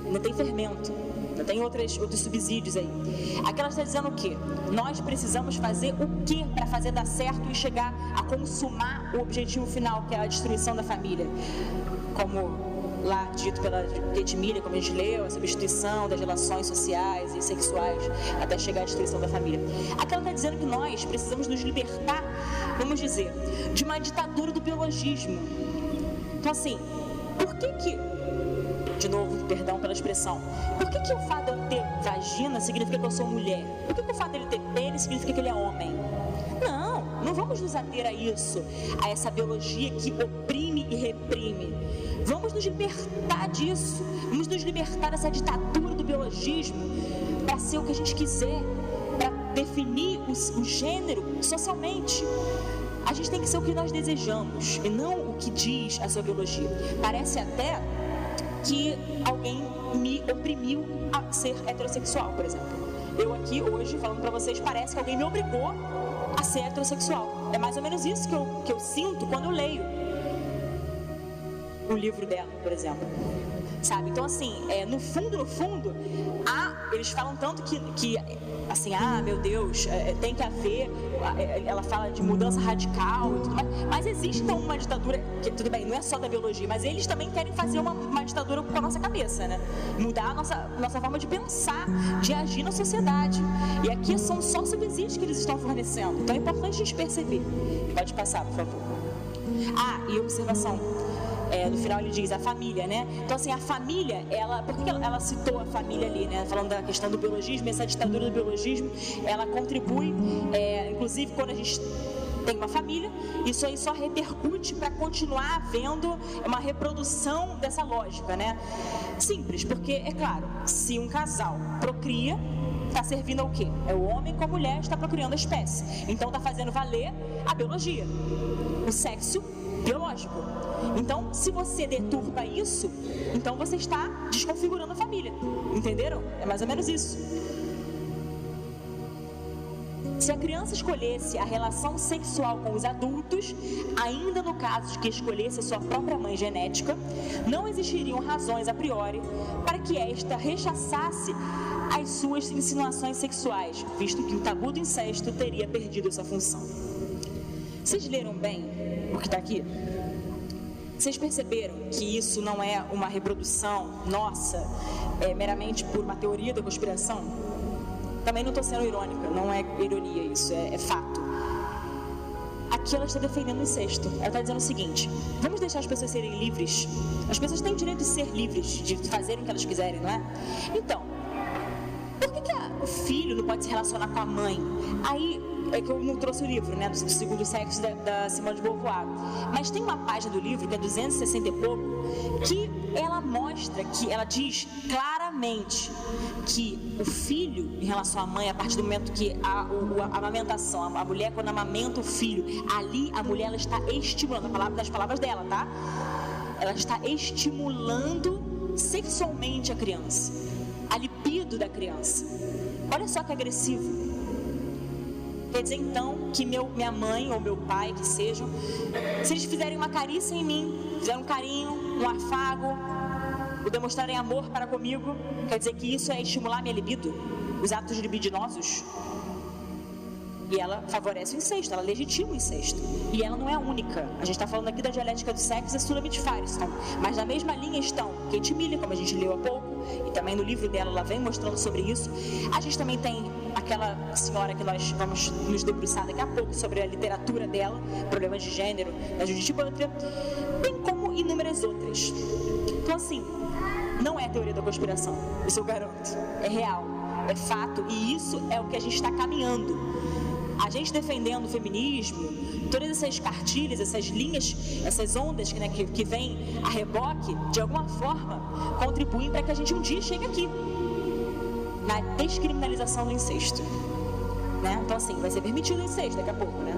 Ainda tem fermento, ainda tem outros subsídios aí. Aqui ela está dizendo o quê? Nós precisamos fazer o quê para fazer dar certo e chegar a consumar o objetivo final, que é a destruição da família? Como lá dito pela Kate Miller, como a gente leu, a substituição das relações sociais e sexuais até chegar à destruição da família. Aqui ela está dizendo que nós precisamos nos libertar, vamos dizer, de uma ditadura do biologismo. Então, assim, por que, de novo, perdão pela expressão, por que o fato de eu ter vagina significa que eu sou mulher? Por que o fato dele ter pênis significa que ele é homem? Não vamos nos ater a isso, a essa biologia que oprime e reprime. Vamos nos libertar disso, vamos nos libertar dessa ditadura do biologismo para ser o que a gente quiser, para definir o gênero socialmente. A gente tem que ser o que nós desejamos e não o que diz a sua biologia. Parece até que alguém me oprimiu a ser heterossexual, por exemplo. Eu aqui hoje falando para vocês, parece que alguém me obrigou a ser heterossexual. É mais ou menos isso que eu sinto quando eu leio o livro dela, por exemplo. Sabe? Então, assim, no fundo, eles falam tanto que assim, meu Deus, tem que haver, ela fala de mudança radical e tudo mais, mas existe então uma ditadura, que tudo bem, não é só da biologia, mas eles também querem fazer uma ditadura com a nossa cabeça, né? Mudar a nossa forma de pensar, de agir na sociedade. E aqui são só subsídios que eles estão fornecendo, então é importante a gente perceber. Pode passar, por favor. E observação. No final ele diz a família, né? Então, assim, a família, por que ela citou a família ali, né? Falando da questão do biologismo, essa ditadura do biologismo, ela contribui, inclusive quando a gente tem uma família, isso aí só repercute para continuar havendo uma reprodução dessa lógica, né? Simples, porque, é claro, se um casal procria, está servindo ao quê? É o homem com a mulher está procriando a espécie. Então está fazendo valer a biologia, o sexo biológico. Então, se você deturpa isso, então você está desconfigurando a família. Entenderam? É mais ou menos isso. Se a criança escolhesse a relação sexual com os adultos, ainda no caso de que escolhesse a sua própria mãe genética, não existiriam razões a priori para que esta rechaçasse as suas insinuações sexuais, visto que o tabu do incesto teria perdido essa função. Vocês leram bem o que está aqui? Vocês perceberam que isso não é uma reprodução nossa, meramente por uma teoria da conspiração? Também não estou sendo irônica, não é ironia isso, é fato. Aqui ela está defendendo o incesto. Ela está dizendo o seguinte: vamos deixar as pessoas serem livres. As pessoas têm o direito de ser livres, de fazerem o que elas quiserem, não é? Então, por que o filho não pode se relacionar com a mãe? Aí é que eu não trouxe o livro, né, do Segundo Sexo da Simone de Beauvoir. Mas tem uma página do livro, que é 260 e pouco, que ela mostra, que ela diz claramente que o filho, em relação à mãe, a partir do momento que a amamentação, a mulher quando amamenta o filho, ali a mulher ela está estimulando, das palavras dela, tá? Ela está estimulando sexualmente a criança, a libido da criança. Olha só que agressivo. Quer dizer então que minha mãe ou meu pai, que sejam, se eles fizerem uma carícia em mim, fizerem um carinho, um afago, ou demonstrarem amor para comigo, quer dizer que isso é estimular minha libido, os atos libidinosos? E ela favorece o incesto, ela legitima o incesto. E ela não é a única. A gente está falando aqui da dialética do sexo e Sulamit Firestone. Mas na mesma linha estão Kate Millett, como a gente leu há pouco, e também no livro dela ela vem mostrando sobre isso. A gente também tem aquela senhora que nós vamos nos debruçar daqui a pouco sobre a literatura dela, problemas de gênero, da Judith Butler, bem como inúmeras outras. Então assim, não é teoria da conspiração, isso eu garanto. É real, é fato, e isso é o que a gente está caminhando. A gente defendendo o feminismo, todas essas cartilhas, essas linhas, essas ondas que vêm a reboque, de alguma forma, contribuem para que a gente um dia chegue aqui, na descriminalização do incesto. Né? Então assim, vai ser permitido o incesto daqui a pouco, né?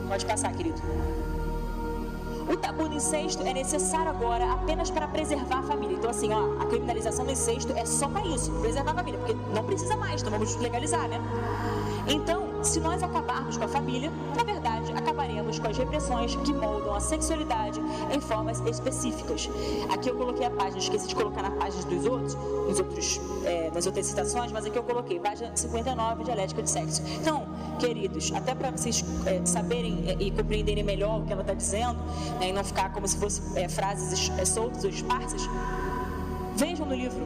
Pode passar, querido. O tabu do incesto é necessário agora apenas para preservar a família. Então assim, ó, a criminalização do incesto é só para isso, preservar a família, porque não precisa mais, então vamos legalizar, né? Então, se nós acabarmos com a família, na verdade, acabaremos com as repressões que moldam a sexualidade em formas específicas. Aqui eu coloquei a página, esqueci de colocar na página nas outras citações, mas aqui eu coloquei, página 59, dialética de sexo. Então, queridos, até para vocês saberem e compreenderem melhor o que ela está dizendo, né, e não ficar como se fossem frases soltas ou esparsas, vejam no livro.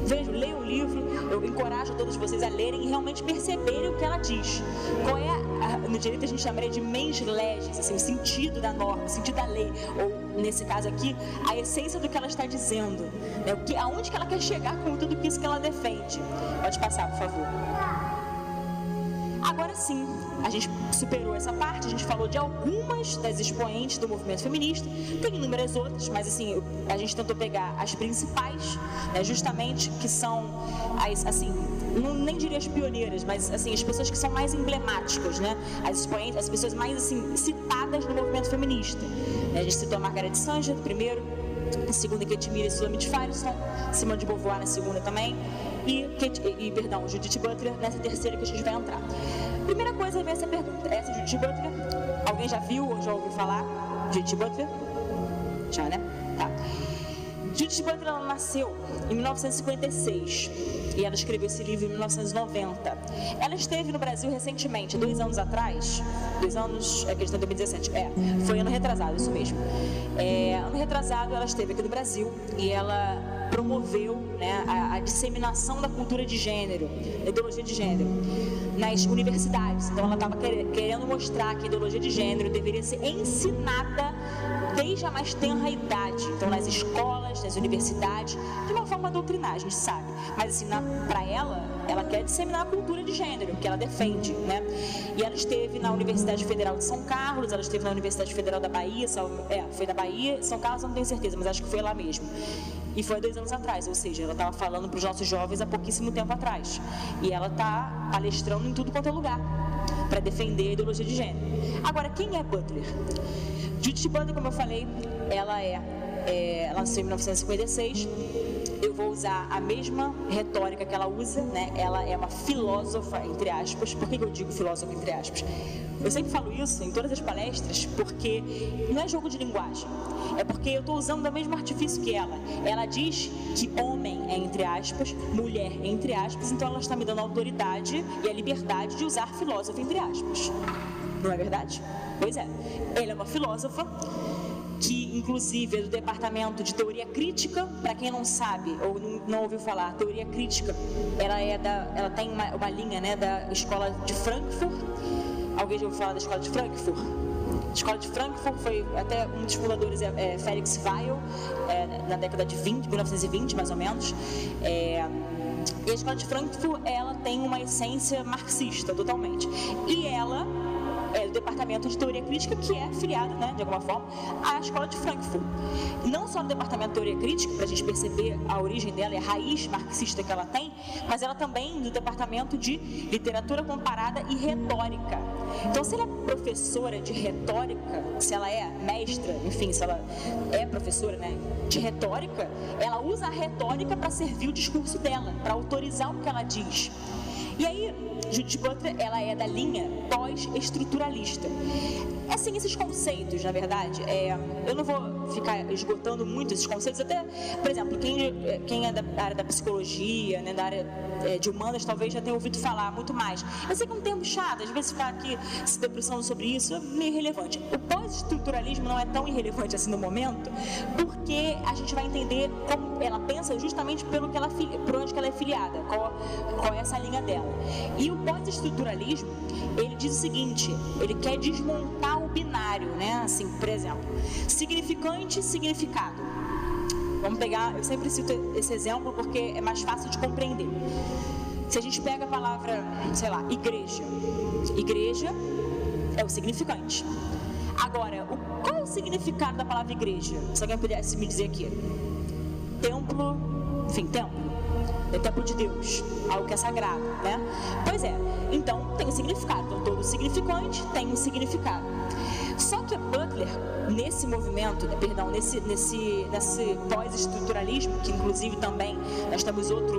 Vejam, leiam o livro, eu encorajo todos vocês a lerem e realmente perceberem o que ela diz. Qual é, no direito a gente chamaria de mens legis, assim, o sentido da norma, o sentido da lei, ou nesse caso aqui, a essência do que ela está dizendo, né? Aonde que ela quer chegar com tudo isso que ela defende. Pode passar, por favor. Agora sim, a gente superou essa parte, a gente falou de algumas das expoentes do movimento feminista, tem inúmeras outras, mas assim, a gente tentou pegar as principais, né, justamente que são as, assim, nem diria as pioneiras, mas assim, as pessoas que são mais emblemáticas, né, as expoentes, as pessoas mais assim, citadas no movimento feminista. A gente citou a Margaret Sanger primeiro, em segunda Kate Millett e Sulamit Firestone, Simone de Beauvoir na segunda também, e Judith Butler nessa terceira que a gente vai entrar. Primeira coisa, vem essa pergunta: essa Judith Butler, alguém já viu ou já ouviu falar? Judith Butler? Já, né? Tá. Judith Butler, ela nasceu em 1956 e ela escreveu esse livro em 1990. Ela esteve no Brasil recentemente, 2 anos atrás. 2 anos, é questão de 2017, foi ano retrasado, isso mesmo. Ano retrasado ela esteve aqui no Brasil e ela promoveu, né, a disseminação da cultura de gênero, da ideologia de gênero, nas universidades. Então ela estava querendo mostrar que a ideologia de gênero deveria ser ensinada desde a mais tenra idade, então nas escolas, nas universidades, de uma forma doutrinar, a gente sabe, mas assim, para ela quer disseminar a cultura de gênero, que ela defende, né? E ela esteve na Universidade Federal de São Carlos, ela esteve na Universidade Federal da Bahia, foi da Bahia, São Carlos eu não tenho certeza, mas acho que foi lá mesmo. E foi 2 anos atrás, ou seja, ela estava falando para os nossos jovens há pouquíssimo tempo atrás. E ela está palestrando em tudo quanto é lugar, para defender a ideologia de gênero. Agora, quem é Butler? Judith Butler, como eu falei, ela nasceu em 1956 eu vou usar a mesma retórica que ela usa, né? Ela é uma filósofa, entre aspas. Por que eu digo filósofa, entre aspas? Eu sempre falo isso em todas as palestras porque não é jogo de linguagem. É porque eu estou usando o mesmo artifício que ela. Ela diz que homem é entre aspas, mulher é entre aspas, então ela está me dando a autoridade e a liberdade de usar filósofo entre aspas. Não é verdade? Pois é. Ela é uma filósofa que inclusive é do departamento de teoria crítica. Para quem não sabe ou não ouviu falar, teoria crítica, ela tem uma linha, né, da escola de Frankfurt. Alguém já ouviu falar da escola de Frankfurt? A escola de Frankfurt foi até um dos fundadores, Felix Weil, na década de 1920 mais ou menos. E a escola de Frankfurt, ela tem uma essência marxista totalmente. E ela é do departamento de teoria crítica, que é afiliado, né, de alguma forma, à escola de Frankfurt. Não só no departamento de teoria crítica, para a gente perceber a origem dela e a raiz marxista que ela tem, mas ela também do departamento de literatura comparada e retórica. Então, se ela é professora de retórica, se ela é mestra, enfim, se ela é professora, né, de retórica, ela usa a retórica para servir o discurso dela, para autorizar o que ela diz. E aí, Judith Butler, ela é da linha pós-estruturalista. Assim, esses conceitos, na verdade, eu não vou ficar esgotando muito esses conceitos, até, por exemplo, quem é da área da psicologia, né, da área de humanas, talvez já tenha ouvido falar muito mais. Eu sei que é um termo chato, às vezes ficar aqui se debruçando sobre isso é meio irrelevante. O pós-estruturalismo não é tão irrelevante assim no momento, porque a gente vai entender como ela pensa justamente por onde que ela é filiada, qual é essa linha dela. E o pós-estruturalismo, ele diz o seguinte, ele quer desmontar o binário, né? Assim, por exemplo, significante e significado. Vamos pegar, eu sempre cito esse exemplo porque é mais fácil de compreender. Se a gente pega a palavra, sei lá, igreja. Igreja é o significante. Agora, qual é o significado da palavra igreja? Se alguém pudesse me dizer aqui. Templo, enfim, templo. É o templo de Deus, algo que é sagrado, né? Pois é, então tem um significado. Então todo significante tem um significado. Só que a Butler, nesse movimento, nesse pós-estruturalismo, que inclusive também nós temos outra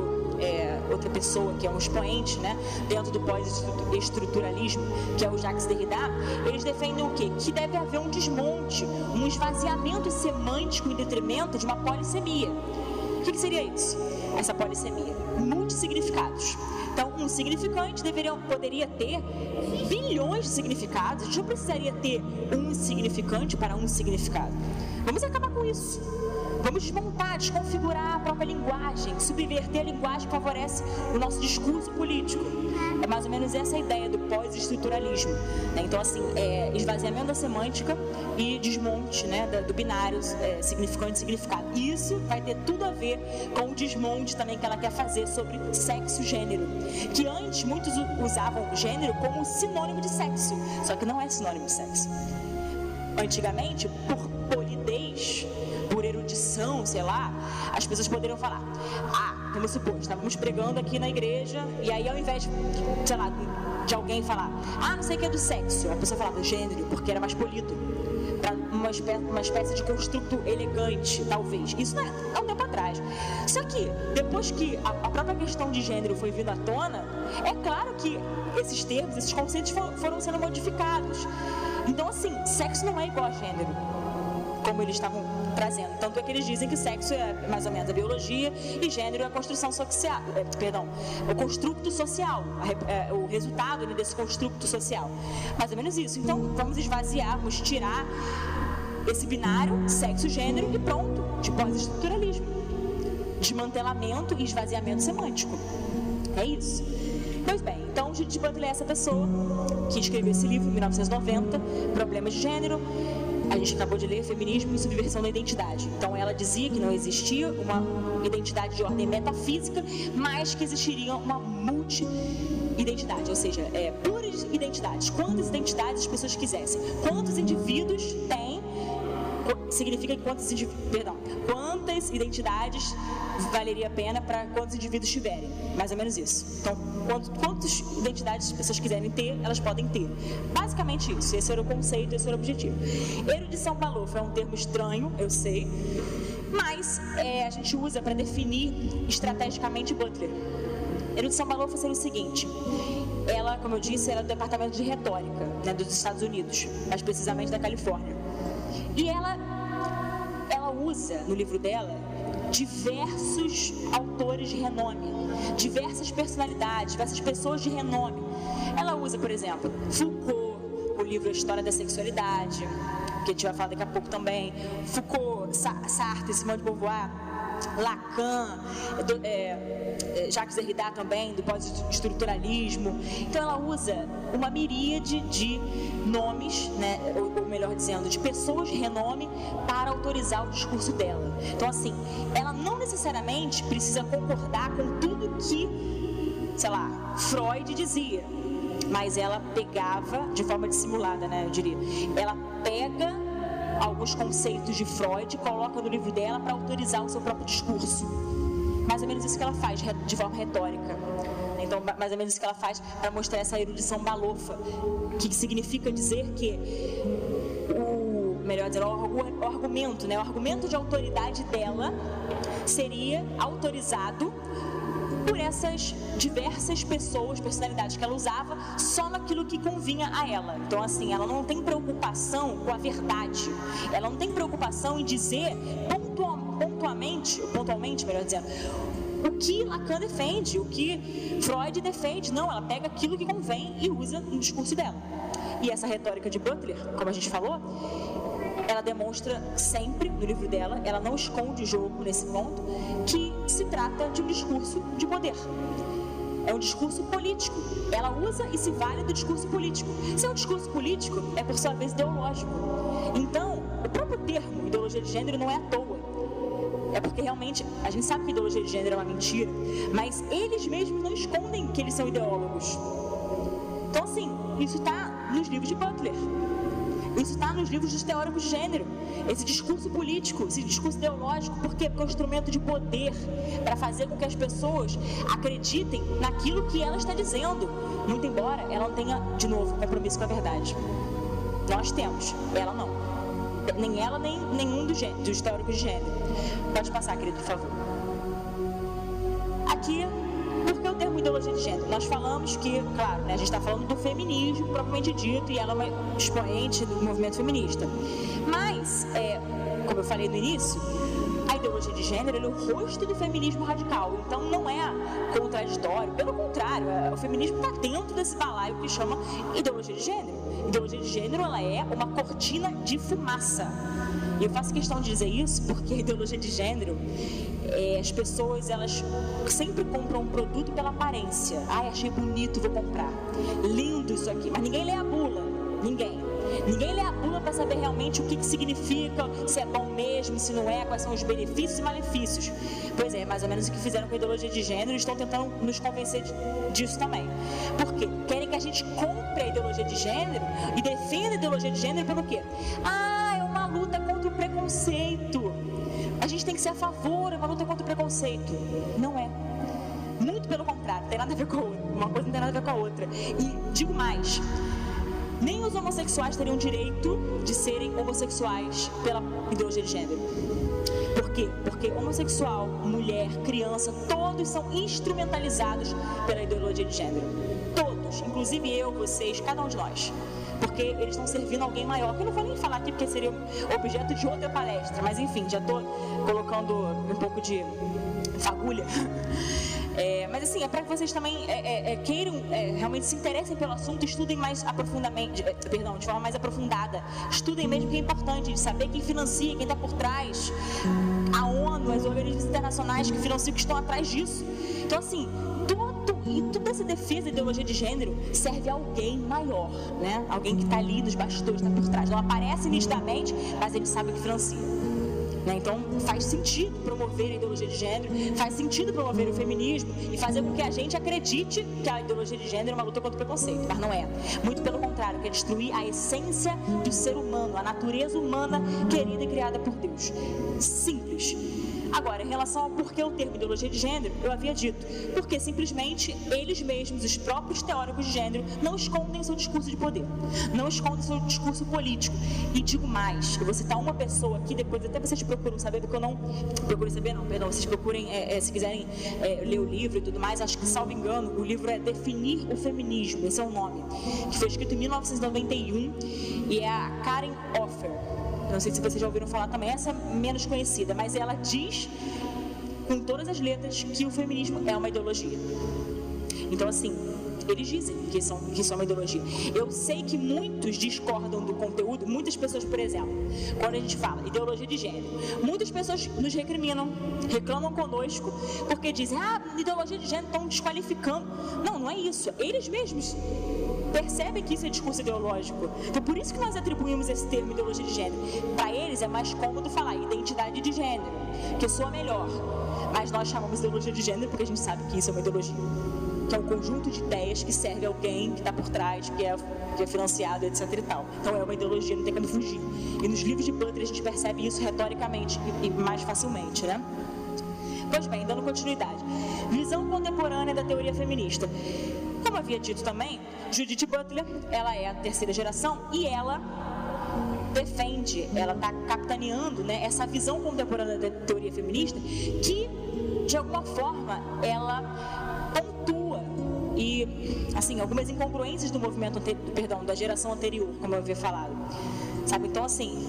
pessoa que é um expoente, né, dentro do pós-estruturalismo, que é o Jacques Derrida, eles defendem o quê? Que deve haver um desmonte, um esvaziamento semântico em detrimento de uma polissemia. O que seria isso? Essa polissemia? Multissignificados. Então, um significante poderia ter bilhões de significados. A gente não precisaria ter um significante para um significado. Vamos acabar com isso. Vamos desmontar, desconfigurar a própria linguagem, subverter a linguagem que favorece o nosso discurso político. É mais ou menos essa a ideia do pós-estruturalismo, né? Então, assim, esvaziamento da semântica e desmonte, né, do binário significante e significado. E isso vai ter tudo a ver com o desmonte também que ela quer fazer sobre sexo e gênero. Que antes muitos usavam gênero como sinônimo de sexo, só que não é sinônimo de sexo. Antigamente, por polidez, por erudição, sei lá, as pessoas poderiam falar: vamos supor, estávamos pregando aqui na igreja, e aí ao invés de, sei lá, de alguém falar, não sei o que é do sexo, a pessoa falava gênero, porque era mais polido, para uma espécie de construto elegante, talvez. Isso não é um tempo atrás. Só que, depois que a própria questão de gênero foi vindo à tona, é claro que esses termos, esses conceitos foram sendo modificados. Então, assim, sexo não é igual a gênero, como eles estavam trazendo. Tanto é que eles dizem que sexo é mais ou menos a biologia e gênero é a construção social, o construto social, o resultado desse construto social. Mais ou menos isso. Então, vamos esvaziar, vamos tirar esse binário, sexo e gênero e pronto, de pós-estruturalismo. Desmantelamento e esvaziamento semântico. É isso. Pois bem, então Judith Butler é essa pessoa que escreveu esse livro em 1990, Problemas de Gênero. A gente acabou de ler Feminismo e Subversão da Identidade. Então ela dizia que não existia uma identidade de ordem metafísica, mas que existiria uma multi-identidade, ou seja, pluris identidades. Quantas identidades as pessoas quisessem. Quantos indivíduos têm, significa que quantas identidades valeria a pena para quantos indivíduos tiverem. Mais ou menos isso. Então, quantas identidades as pessoas quiserem ter, elas podem ter. Basicamente isso. Esse era o conceito, esse era o objetivo. Erudição balofra é um termo estranho, eu sei. Mas a gente usa para definir estrategicamente Butler. A erudição Baloffa seria o seguinte: ela, como eu disse, ela é do departamento de retórica, né, dos Estados Unidos, mais precisamente da Califórnia. E ela usa no livro dela diversos autores de renome, diversas personalidades, diversas pessoas de renome. Ela usa, por exemplo, Foucault, o livro A História da Sexualidade, que a gente vai falar daqui a pouco também, Foucault, Sartre, Simone de Beauvoir, Lacan, Jacques Derrida também, do pós-estruturalismo. Então ela usa uma miríade de nomes, né, ou melhor dizendo, de pessoas de renome para autorizar o discurso dela. Então assim, ela não necessariamente precisa concordar com tudo que, sei lá, Freud dizia, mas ela pegava, de forma dissimulada, né, eu diria, ela pega alguns conceitos de Freud, coloca no livro dela para autorizar o seu próprio discurso. Mais ou menos isso que ela faz de forma retórica. Então, mais ou menos isso que ela faz para mostrar essa erudição Baloffa, que significa dizer que o argumento, né, o argumento de autoridade dela seria autorizado por essas diversas pessoas, personalidades que ela usava, só naquilo que convinha a ela. Então, assim, ela não tem preocupação com a verdade, ela não tem preocupação em dizer pontualmente, melhor dizendo, o que Lacan defende, o que Freud defende. Não, ela pega aquilo que convém e usa no discurso dela. E essa retórica de Butler, como a gente falou, ela demonstra sempre, no livro dela, ela não esconde o jogo nesse ponto, que se trata de um discurso de poder. É um discurso político. Ela usa e se vale do discurso político. Se é um discurso político, é por sua vez ideológico. Então, o próprio termo ideologia de gênero não é à toa. É porque realmente, a gente sabe que ideologia de gênero é uma mentira, mas eles mesmos não escondem que eles são ideólogos. Então, assim, isso está nos livros de Butler. Isso está nos livros dos teóricos de gênero. Esse discurso político, esse discurso ideológico, porque é um instrumento de poder para fazer com que as pessoas acreditem naquilo que ela está dizendo, muito embora ela não tenha, de novo, compromisso com a verdade. Nós temos, ela não. Nem ela, nem nenhum dos teóricos de gênero. Pode passar, querido, por favor. Aqui, por que o termo ideologia de gênero? Nós falamos que, claro, né, a gente está falando do feminismo, propriamente dito, e ela é uma expoente do movimento feminista. Mas, como eu falei no início, a ideologia de gênero é o rosto do feminismo radical. Então, não é contraditório. Pelo contrário, o feminismo está dentro desse balaio que chama ideologia de gênero. Ideologia de gênero, ela é uma cortina de fumaça. E eu faço questão de dizer isso porque a ideologia de gênero, as pessoas, elas sempre compram um produto pela aparência. Ai, achei bonito, vou comprar. Lindo isso aqui. Mas ninguém lê a bula. Ninguém lê a bula para saber realmente o que significa, se é bom mesmo, se não é, quais são os benefícios e malefícios. Pois é, mais ou menos o que fizeram com a ideologia de gênero, estão tentando nos convencer disso também. Por quê? Querem que a gente compre a ideologia de gênero e defenda a ideologia de gênero pelo quê? É uma luta contra o preconceito. A gente tem que ser a favor, é uma luta contra o preconceito. Não é. Muito pelo contrário, não tem nada a ver com a outra. Uma coisa não tem nada a ver com a outra. E digo mais, nem os homossexuais teriam direito de serem homossexuais pela ideologia de gênero. Por quê? Porque homossexual, mulher, criança, todos são instrumentalizados pela ideologia de gênero. Todos, inclusive eu, vocês, cada um de nós. Porque eles estão servindo alguém maior, que eu não vou nem falar aqui porque seria objeto de outra palestra, mas enfim, já estou colocando um pouco de fagulha. Mas assim, é para que vocês também queiram, realmente se interessem pelo assunto, estudem mais aprofundadamente, de forma mais aprofundada, estudem mesmo, que é importante, de saber quem financia, quem está por trás, a ONU, os organismos internacionais que financiam, que estão atrás disso. Então assim, toda essa defesa da ideologia de gênero serve a alguém maior, né? Alguém que está ali nos bastidores, está por trás, não aparece nitidamente, mas ele sabe o que financia. Então faz sentido promover a ideologia de gênero, faz sentido promover o feminismo e fazer com que a gente acredite que a ideologia de gênero é uma luta contra o preconceito, mas não é. Muito pelo contrário, quer destruir a essência do ser humano, a natureza humana querida e criada por Deus. Simples. Agora, em relação ao porquê o termo ideologia de gênero, eu havia dito, porque simplesmente eles mesmos, os próprios teóricos de gênero, não escondem seu discurso de poder, não escondem seu discurso político. E digo mais, eu vou citar uma pessoa aqui, depois até vocês procuram saber, porque eu não procurem saber não, perdão, vocês procurem, se quiserem ler o livro e tudo mais, acho que, salvo engano, o livro é Definir o Feminismo, esse é o nome, que foi escrito em 1991, e é a Karen Offer. Não sei se vocês já ouviram falar também, essa é menos conhecida, mas ela diz com todas as letras que o feminismo é uma ideologia. Então, assim, eles dizem que isso é uma ideologia. Eu sei que muitos discordam do conteúdo, muitas pessoas, por exemplo, quando a gente fala ideologia de gênero, muitas pessoas nos recriminam, reclamam conosco, porque dizem, ideologia de gênero estão desqualificando. Não, não é isso. Eles mesmos percebem que isso é discurso ideológico. Então, por isso que nós atribuímos esse termo ideologia de gênero. Para eles é mais cômodo falar identidade de gênero, que soa melhor. Mas nós chamamos de ideologia de gênero porque a gente sabe que isso é uma ideologia, que é um conjunto de ideias que serve a alguém que está por trás, que é financiado, etc e tal. Então é uma ideologia, não tem como fugir. E nos livros de Butler a gente percebe isso retoricamente e mais facilmente, né? Pois bem, dando continuidade. Visão contemporânea da teoria feminista. Como havia dito também, Judith Butler, ela é a terceira geração e ela defende, ela está capitaneando, né, essa visão contemporânea da teoria feminista que, de alguma forma, ela pontua e, assim, algumas incongruências do movimento, da geração anterior, como eu havia falado, sabe? Então, assim,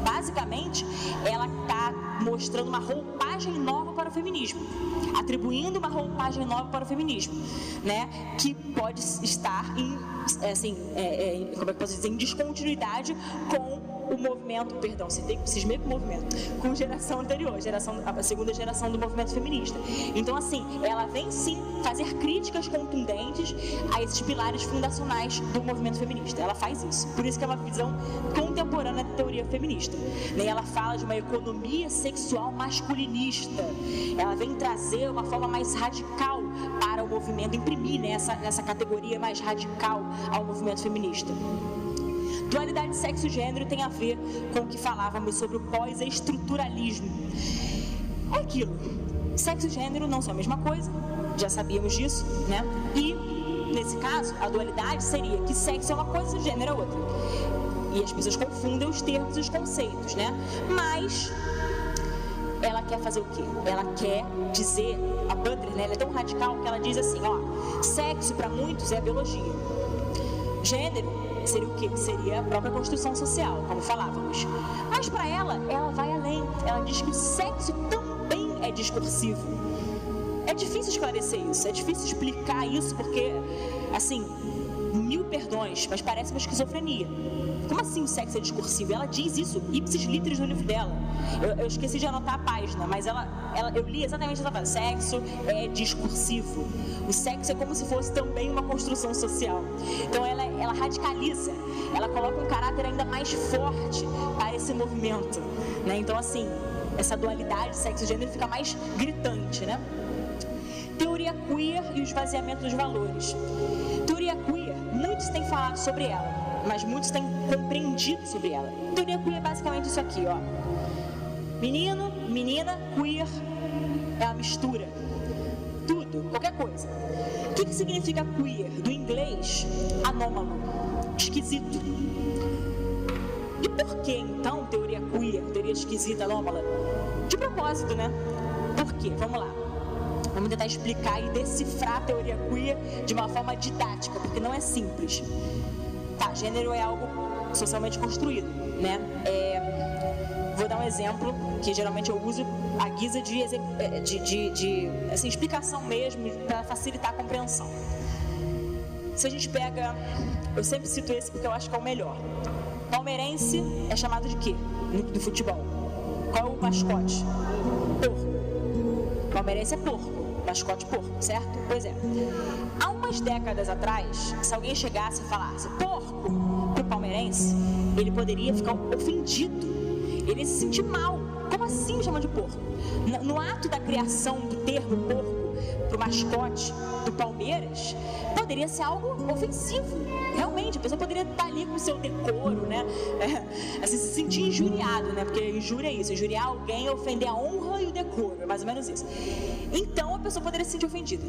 basicamente, ela está mostrando uma roupagem nova para o feminismo, atribuindo uma roupagem nova para o feminismo, né? Que pode estar em, como é que posso dizer, em descontinuidade com o movimento, cismei com o movimento, com a geração anterior, a segunda geração do movimento feminista. Então, assim, ela vem sim fazer críticas contundentes a esses pilares fundacionais do movimento feminista. Ela faz isso. Por isso que é uma visão contemporânea da teoria feminista. E ela fala de uma economia sexual masculinista. Ela vem trazer uma forma mais radical para o movimento, imprimir, né, essa categoria mais radical ao movimento feminista. Dualidade de sexo e gênero tem a ver com o que falávamos sobre o pós-estruturalismo. É aquilo, sexo e gênero não são a mesma coisa, já sabíamos disso, né? E, nesse caso, a dualidade seria que sexo é uma coisa e gênero é outra. E as pessoas confundem os termos e os conceitos, né? Mas ela quer fazer o quê? Ela quer dizer, a Butler, né, ela é tão radical que ela diz assim, sexo para muitos é a biologia. Gênero seria o quê? Seria a própria construção social, como falávamos. Mas para ela vai além. Ela diz que o sexo também é discursivo. É difícil esclarecer isso, é difícil explicar isso, porque, assim, mil perdões, mas parece uma esquizofrenia. Como assim o sexo é discursivo? Ela diz isso ipsis literis no livro dela. Eu esqueci de anotar a página, mas eu li exatamente essa frase. Sexo é discursivo. O sexo é como se fosse também uma construção social. Então ela radicaliza, ela coloca um caráter ainda mais forte para esse movimento, né? Então, assim, essa dualidade de sexo e gênero fica mais gritante, né? Teoria queer e o esvaziamento dos valores. Teoria queer, muitos têm falado sobre ela, mas muitos têm compreendido sobre ela. Teoria queer é basicamente isso aqui, menino, menina, queer é uma mistura, tudo, qualquer coisa. O que significa queer? Do inglês, anômalo, esquisito. E por que então teoria queer, teoria esquisita, anômala? De propósito, né? Por quê? Vamos lá. Vamos tentar explicar e decifrar a teoria queer de uma forma didática, porque não é simples. Tá, gênero é algo socialmente construído, né? Vou dar um exemplo que geralmente eu uso à guisa de assim, explicação mesmo, para facilitar a compreensão. Se a gente pega, eu sempre cito esse porque eu acho que é o melhor. Palmeirense é chamado de quê? Do futebol. Qual é o mascote? Porco. Palmeirense é porco. Mascote porco, certo? Pois é. Há umas décadas atrás, se alguém chegasse e falasse porco pro palmeirense, ele poderia ficar ofendido. Ele ia se sentir mal. Como assim chama de porco? No ato da criação do termo porco, pro mascote do Palmeiras, poderia ser algo ofensivo. Realmente, a pessoa poderia estar ali com o seu decoro, né? Assim, se sentir injuriado, né? Porque injúria é isso, injuriar alguém é ofender a honra e o decoro, é mais ou menos isso. Então a pessoa poderia se sentir ofendida.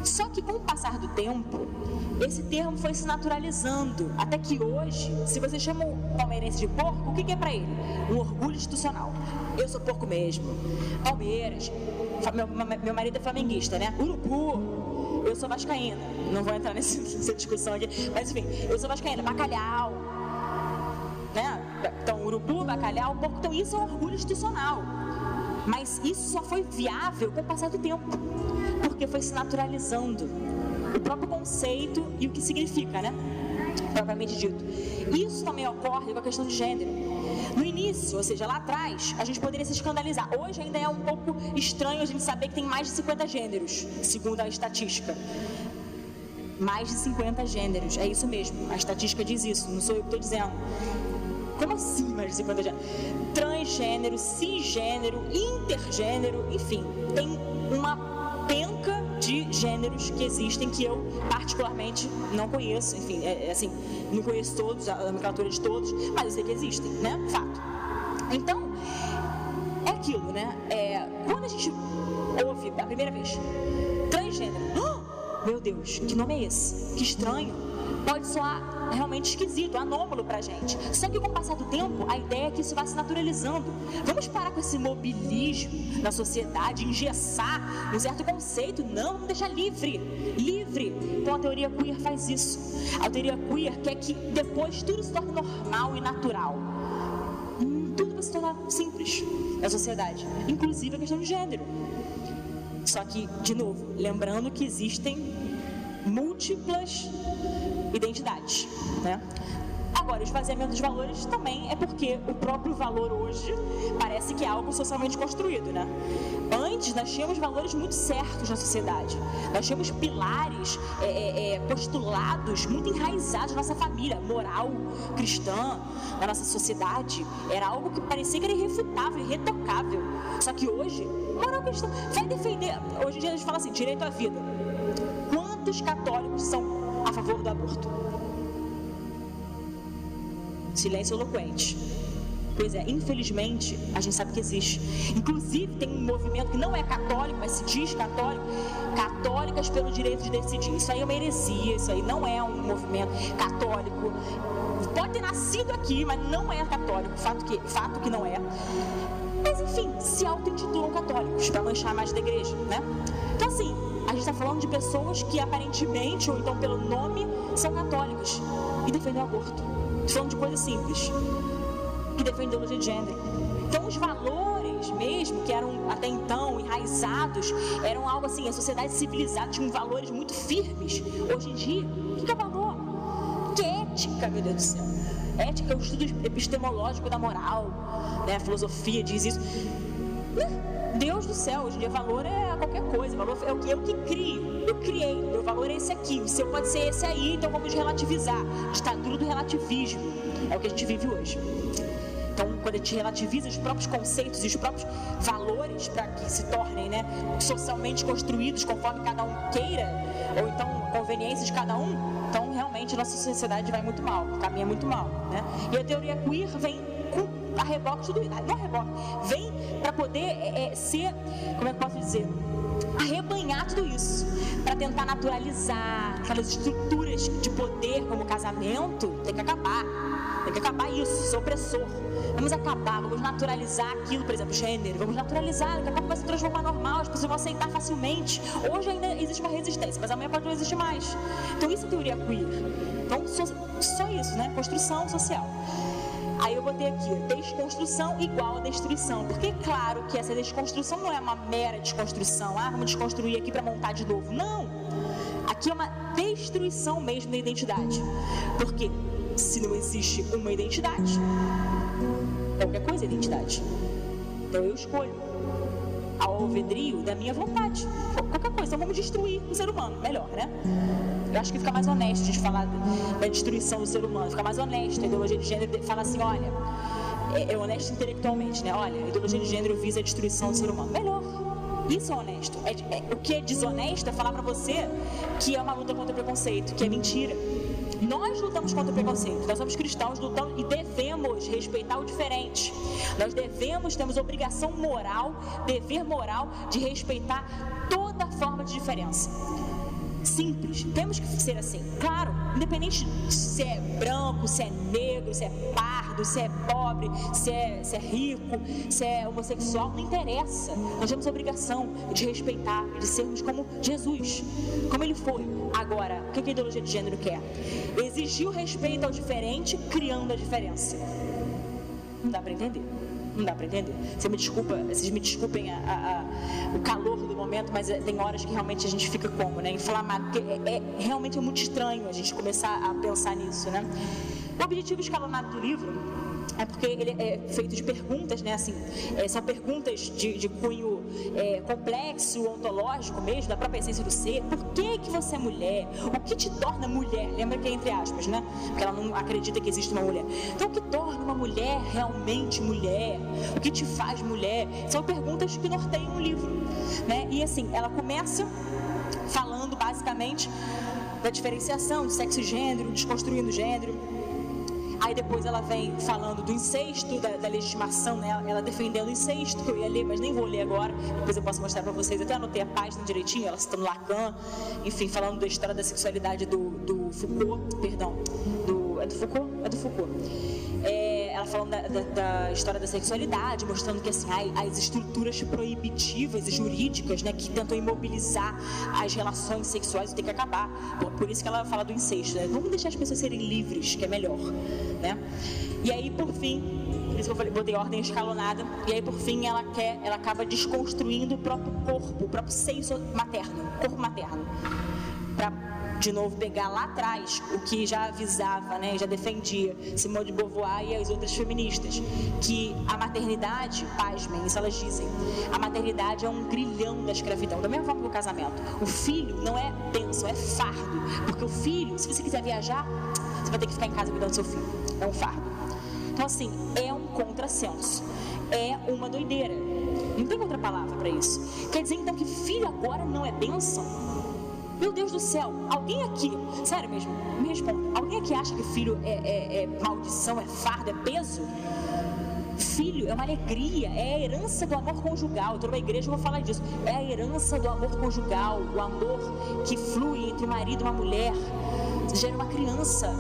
Só que com o passar do tempo, esse termo foi se naturalizando, até que hoje, se você chama o palmeirense de porco, o que é para ele? Um orgulho institucional. Eu sou porco mesmo. Palmeiras, meu marido é flamenguista, né? Urubu, eu sou vascaína. Não vou entrar nessa discussão aqui, mas enfim, eu sou vascaína. Bacalhau, né? Então, urubu, bacalhau, porco, então isso é um orgulho institucional. Mas isso só foi viável com o passar do tempo, porque foi se naturalizando o próprio conceito e o que significa, né? Propriamente dito. Isso também ocorre com a questão de gênero. No início, ou seja, lá atrás, a gente poderia se escandalizar. Hoje ainda é um pouco estranho a gente saber que tem mais de 50 gêneros, segundo a estatística. Mais de 50 gêneros, é isso mesmo, a estatística diz isso, não sou eu que estou dizendo. Como assim mais de 50 gêneros? Transgênero, cisgênero, intergênero, enfim, tem uma penca de gêneros que existem que eu particularmente não conheço, enfim, assim, não conheço todos, a nomenclatura de todos, mas eu sei que existem, né? Fato. Então, é aquilo, né? Quando a gente ouve a primeira vez transgênero, meu Deus, que nome é esse? Que estranho. Pode soar realmente esquisito, anômalo pra gente. Só que com o passar do tempo, a ideia é que isso vai se naturalizando. Vamos parar com esse mobilismo na sociedade, engessar um certo conceito. Não, vamos deixar livre. Livre. Então a teoria queer faz isso. A teoria queer quer que depois tudo se torne normal e natural. Tudo vai se tornar simples na sociedade, inclusive a questão de gênero. Só que, de novo, lembrando que existem múltiplas identidades, né? Agora, o esvaziamento dos valores também é porque o próprio valor hoje parece que é algo socialmente construído, né? Antes, nós tínhamos valores muito certos na sociedade. Nós tínhamos pilares postulados, muito enraizados na nossa família, moral cristã, na nossa sociedade. Era algo que parecia que era irrefutável, irretocável. Só que hoje, moral cristã vai defender... Hoje em dia a gente fala assim, direito à vida. Quantos católicos são a favor do aborto? Silêncio eloquente. Pois é, infelizmente, a gente sabe que existe. Inclusive, tem um movimento que não é católico, mas se diz católico, católicas pelo direito de decidir. Isso aí é uma heresia, isso aí não é um movimento católico. Pode ter nascido aqui, mas não é católico, fato que não é. Mas enfim, se auto-intitulam católicos, para manchar mais da igreja, né? Então assim, a gente está falando de pessoas que aparentemente, ou então pelo nome, são católicas e defendem o aborto. Estou falando de coisas simples, que defendem ideologia de gênero. Então os valores mesmo, que eram até então enraizados, eram algo assim, a sociedade civilizada tinha valores muito firmes. Hoje em dia, o que é valor? O que é ética, meu Deus do céu? Ética é o estudo epistemológico da moral, né? A filosofia diz isso. Deus do céu, hoje em dia valor é qualquer coisa, valor é o que eu que crio, eu criei, meu valor é esse aqui, o seu pode ser esse aí, então vamos relativizar. Ditadura do relativismo, é o que a gente vive hoje. Então, quando a gente relativiza os próprios conceitos e os próprios valores para que se tornem, né, socialmente construídos conforme cada um queira, ou então conveniência de cada um, então realmente a nossa sociedade vai muito mal, caminha muito mal, né? E a teoria queer vem a reboque de tudo isso, não a reboque, vem para poder ser, como é que eu posso dizer, arrebanhar tudo isso, para tentar naturalizar aquelas estruturas de poder como casamento. Tem que acabar isso, isso é opressor. Vamos acabar, vamos naturalizar aquilo, por exemplo, gênero, vamos naturalizar, daqui a pouco vai se transformar normal, as pessoas vão aceitar facilmente. Hoje ainda existe uma resistência, mas amanhã pode não existir mais. Então isso é teoria queer. Então só isso, né? Construção social. Aí eu botei aqui, desconstrução igual a destruição, porque é claro que essa desconstrução não é uma mera desconstrução, vamos desconstruir aqui para montar de novo, não, aqui é uma destruição mesmo da identidade, porque se não existe uma identidade, qualquer coisa é identidade, então eu escolho ao alvedrio da minha vontade, qualquer coisa, então vamos destruir o ser humano, melhor, né? Eu acho que fica mais honesto a gente falar da destruição do ser humano, fica mais honesto. A ideologia de gênero fala assim, olha, é honesto intelectualmente, né? Olha, a ideologia de gênero visa a destruição do ser humano. Melhor, Isso é honesto. O que é desonesto é falar para você que é uma luta contra o preconceito, que é mentira. Nós lutamos contra o preconceito, nós somos cristãos, lutamos e devemos respeitar o diferente. Nós temos obrigação moral, dever moral de respeitar toda forma de diferença. Simples, temos que ser assim. Claro, independente se é branco, se é negro, se é pardo, se é pobre, se é rico, se é homossexual, não interessa. Nós temos a obrigação de respeitar, de sermos como Jesus, como ele foi. Agora, o que a ideologia de gênero quer? Exigir o respeito ao diferente, criando a diferença. Não dá para entender. Não dá para entender. Vocês me desculpem o calor do momento, mas tem horas que realmente a gente fica como, né? Inflamado, porque realmente é muito estranho a gente começar a pensar nisso, né? O objetivo escalonado do livro é porque ele é feito de perguntas, né? Assim, são perguntas de cunho complexo, ontológico mesmo, da própria essência do ser. Por que você é mulher? O que te torna mulher? Lembra que é entre aspas, né? Porque ela não acredita que existe uma mulher. Então, o que torna uma mulher realmente mulher? O que te faz mulher? São perguntas que norteiam o livro, né? E assim, ela começa falando basicamente da diferenciação de sexo e gênero, desconstruindo o gênero. Aí depois ela vem falando do incesto, da legitimação, né? Ela defendendo o incesto, que eu ia ler, mas nem vou ler agora. Depois eu posso mostrar para vocês. Até anotei a página direitinho, ela citando Lacan. Enfim, falando da história da sexualidade do Foucault. Perdão, é do Foucault? É do Foucault. Ela falando da história da sexualidade, mostrando que assim, as estruturas proibitivas e jurídicas, né, que tentam imobilizar as relações sexuais, tem que acabar. Por isso que ela fala do incesto, né? Vamos deixar as pessoas serem livres, que é melhor, né? E aí, por fim, por isso que eu botei ordem escalonada, e aí, por fim, ela acaba desconstruindo o próprio corpo, o próprio seio materno, corpo materno, para de novo pegar lá atrás o que já avisava, né, já defendia Simone de Beauvoir e as outras feministas, que a maternidade, pasmem, isso elas dizem, a maternidade é um grilhão da escravidão, da mesma forma que o casamento. O filho não é bênção, é fardo, porque o filho, se você quiser viajar, você vai ter que ficar em casa cuidando do seu filho, é um fardo. Então assim, é um contrassenso, é uma doideira, não tem outra palavra para isso. Quer dizer então que filho agora não é bênção? Meu Deus do céu, alguém aqui, sério mesmo, me responda, alguém aqui acha que filho é maldição, é fardo, é peso? Filho é uma alegria, é a herança do amor conjugal. Eu estou numa igreja e vou falar disso. É a herança do amor conjugal, o amor que flui entre o marido e uma mulher, gera uma criança.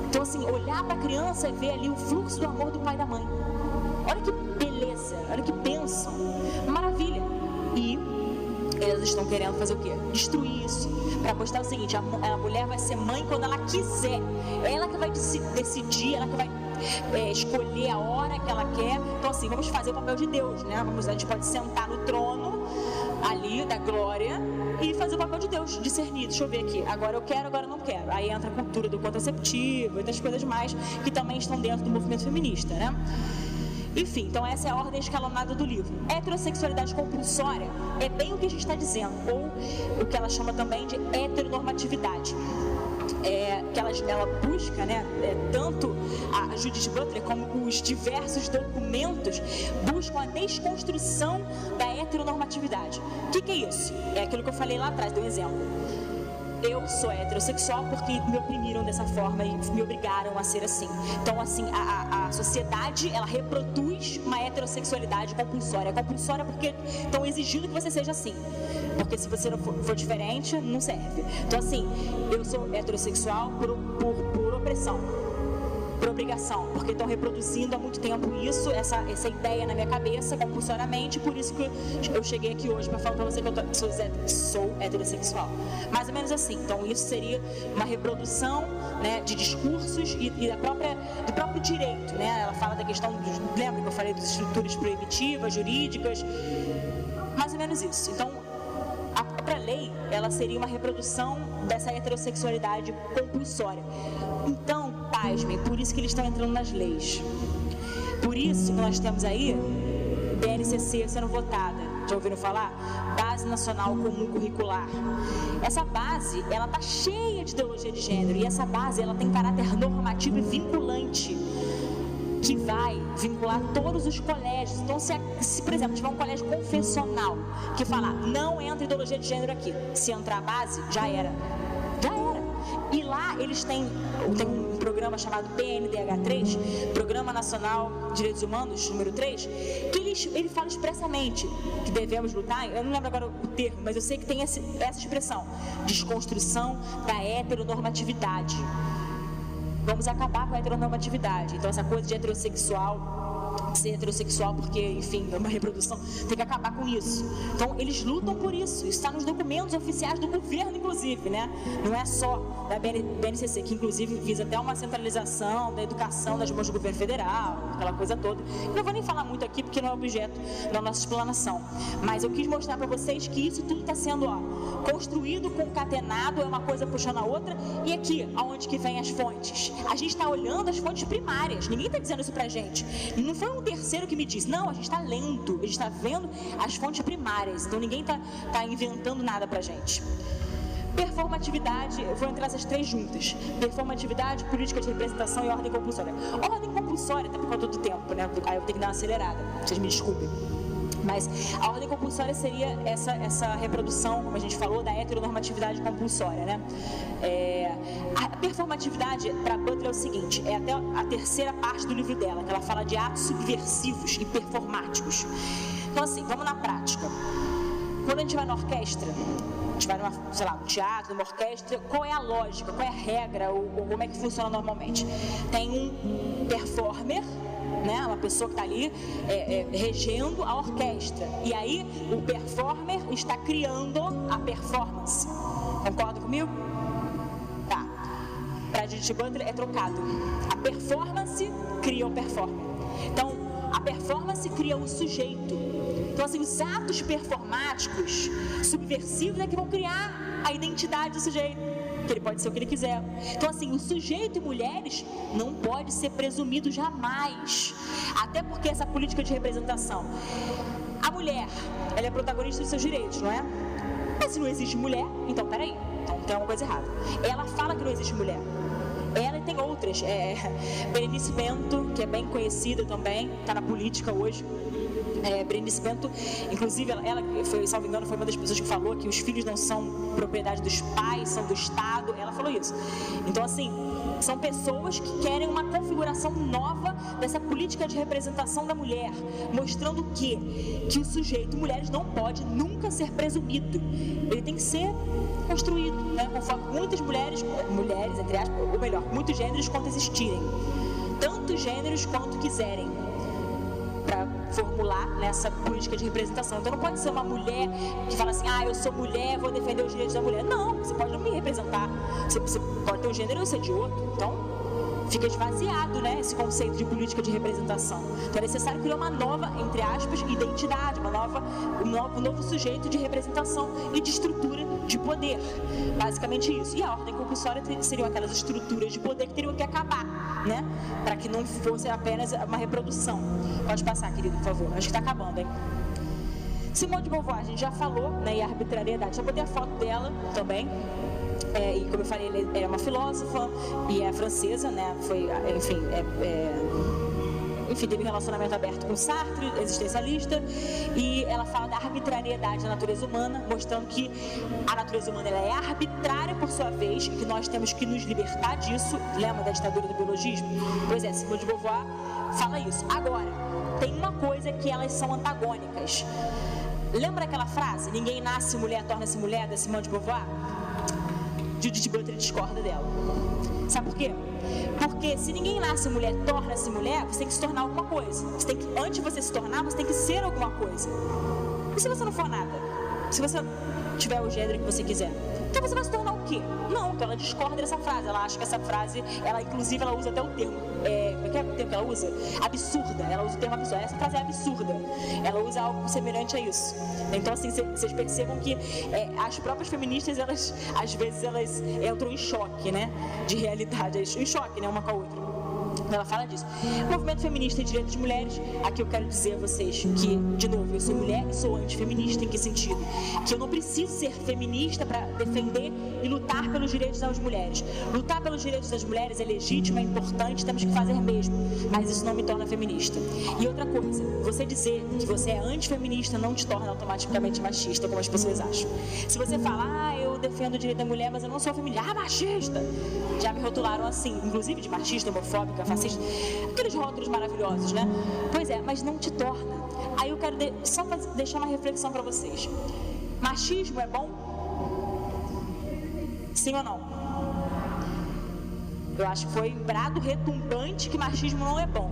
Então assim, olhar para a criança é ver ali o fluxo do amor do pai e da mãe. Olha que beleza, olha que bênção, maravilha. E elas estão querendo fazer o quê? Destruir isso, para mostrar o seguinte: a mulher vai ser mãe quando ela quiser, ela que vai decidir, ela que vai escolher a hora que ela quer. Então assim, vamos fazer o papel de Deus, né? A gente pode sentar no trono ali da glória e fazer o papel de Deus, discernir, deixa eu ver aqui, agora eu quero, agora eu não quero. Aí entra a cultura do contraceptivo e outras coisas mais que também estão dentro do movimento feminista, né? Enfim, então essa é a ordem escalonada do livro. Heterossexualidade compulsória é bem o que a gente está dizendo, ou o que ela chama também de heteronormatividade. Que ela busca, né, tanto a Judith Butler como os diversos documentos buscam a desconstrução da heteronormatividade. O que é isso? É aquilo que eu falei lá atrás, dei um exemplo. Eu sou heterossexual porque me oprimiram dessa forma e me obrigaram a ser assim. Então, assim, a sociedade, ela reproduz uma heterossexualidade compulsória. É compulsória porque estão exigindo que você seja assim. Porque se você não for diferente, não serve. Então, assim, eu sou heterossexual por opressão, por obrigação, porque estão reproduzindo há muito tempo isso, essa ideia na minha cabeça, compulsoriamente. Por isso que eu cheguei aqui hoje para falar para você que eu sou heterossexual. Mais ou menos assim. Então isso seria uma reprodução, né, de discursos e do próprio direito, né? Ela fala da questão lembra que eu falei das estruturas proibitivas, jurídicas, mais ou menos isso. Então a própria lei, ela seria uma reprodução dessa heterossexualidade compulsória. Então, pasmem, por isso que eles estão entrando nas leis. Por isso que nós temos aí BNCC sendo votada. Já ouviram falar? Base Nacional Comum Curricular. Essa base, ela está cheia de ideologia de gênero. E essa base, ela tem caráter normativo e vinculante. que vai vincular todos os colégios. Então, se por exemplo, tiver um colégio confessional que falar, não entra ideologia de gênero aqui, se entrar a base, já era. E lá eles têm um programa chamado PNDH3, Programa Nacional de Direitos Humanos, número 3, que ele fala expressamente que devemos lutar, eu não lembro agora o termo, mas eu sei que tem essa expressão, desconstrução da heteronormatividade. Vamos acabar com a heteronormatividade. Então essa coisa de ser heterossexual porque, enfim, é uma reprodução, tem que acabar com isso. Então eles lutam por isso está nos documentos oficiais do governo, inclusive, né? Não é só da BNCC, que inclusive visa até uma centralização da educação das mãos do governo federal, aquela coisa toda. Eu não vou nem falar muito aqui porque não é objeto da nossa explanação, mas eu quis mostrar para vocês que isso tudo está sendo construído, concatenado, é uma coisa puxando a outra. E aqui, aonde que vem as fontes? A gente está olhando as fontes primárias, ninguém está dizendo isso pra gente, não foi um terceiro que me disse, não, a gente está lendo, a gente está vendo as fontes primárias, então ninguém está inventando nada pra gente. Performatividade, eu vou entrar essas três juntas: performatividade, política de representação e ordem compulsória. Ordem compulsória, até por conta do tempo, né? Aí eu vou ter que dar uma acelerada, vocês me desculpem. Mas a ordem compulsória seria essa reprodução, como a gente falou, da heteronormatividade compulsória, né? A performatividade, para Butler, é o seguinte, é até a terceira parte do livro dela, que ela fala de atos subversivos e performáticos. Então, assim, vamos na prática. Quando a gente vai na orquestra, a gente vai num teatro, numa orquestra, qual é a lógica, qual é a regra, ou como é que funciona normalmente? Tem um performer, né, uma pessoa que está ali regendo a orquestra, e aí o performer está criando a performance. Concorda comigo? Tá. Para Judith Butler é trocado. A performance cria o performer. Então, a performance cria o sujeito. Então, assim, os atos performáticos subversivos é que vão criar a identidade do sujeito, que ele pode ser o que ele quiser. Então, assim, o sujeito e mulheres não pode ser presumido jamais, até porque essa política de representação, a mulher, ela é protagonista dos seus direitos, não é? Mas se não existe mulher, então peraí, então tem alguma coisa errada. Ela fala que não existe mulher. Ela tem outras, Berenice Bento, que é bem conhecida também, está na política hoje. Berenice Bento, inclusive ela foi, salvo engano, foi uma das pessoas que falou que os filhos não são propriedade dos pais, são do Estado. Ela falou isso. Então, assim, são pessoas que querem uma configuração nova dessa política de representação da mulher, mostrando que o sujeito, mulheres, não pode nunca ser presumido. Ele tem que ser construído, né? Conforme muitas mulheres, entre aspas, ou melhor, muitos gêneros quanto existirem, tantos gêneros quanto quiserem, para formular nessa política de representação. Então não pode ser uma mulher que fala assim, eu sou mulher, vou defender os direitos da mulher. Não, você pode não me representar, você pode ter um gênero e ser de outro. Então fica esvaziado, né, esse conceito de política de representação. Então é necessário criar uma nova, entre aspas, identidade, um novo sujeito de representação e de estrutura de poder. Basicamente isso. E a ordem compulsória seriam aquelas estruturas de poder que teriam que acabar, né? Para que não fosse apenas uma reprodução. Pode passar, querido, por favor. Acho que está acabando, hein? Simone de Beauvoir, a gente já falou, né? E a arbitrariedade. Só botei a foto dela também. E como eu falei, ela é uma filósofa e é francesa, né? Foi, enfim, teve um relacionamento aberto com Sartre, existencialista, e ela fala da arbitrariedade da natureza humana, mostrando que a natureza humana ela é arbitrária por sua vez, e que nós temos que nos libertar disso. Lembra da ditadura do biologismo? Pois é, Simone de Beauvoir fala isso. Agora, tem uma coisa que elas são antagônicas. Lembra aquela frase, ninguém nasce mulher, torna-se mulher, da Simone de Beauvoir? Judith Butler discorda dela. Sabe por quê? Porque se ninguém nasce mulher, torna-se mulher, você tem que se tornar alguma coisa. Antes de você se tornar, você tem que ser alguma coisa. E se você não for nada? Se você tiver o gênero que você quiser, então você vai se tornar o quê? Não, então ela discorda dessa frase. Ela acha que essa frase, inclusive ela usa até o termo, como é que é o termo que ela usa? Absurda. Ela usa o termo absurda. Essa frase é absurda. Ela usa algo semelhante a isso. Então, assim, vocês percebam que as próprias feministas, às vezes elas entram em choque, né? De realidade, em choque, né? Uma com a outra. Ela fala disso. Movimento feminista e direitos de mulheres. Aqui eu quero dizer a vocês que, de novo, eu sou mulher e sou antifeminista. Em que sentido? Que eu não preciso ser feminista para defender e lutar pelos direitos das mulheres. Lutar pelos direitos das mulheres é legítimo, é importante, temos que fazer mesmo, mas isso não me torna feminista. E outra coisa, você dizer que você é antifeminista não te torna automaticamente machista, como as pessoas acham. Se você fala, eu defendo o direito da mulher, mas eu não sou feminista, machista! Já me rotularam assim, inclusive de machista, homofóbica, fascista, aqueles rótulos maravilhosos, né? Pois é, mas não te torna. Aí eu quero só deixar uma reflexão para vocês. Machismo é bom? Sim ou não? Eu acho que foi um brado retumbante que machismo não é bom.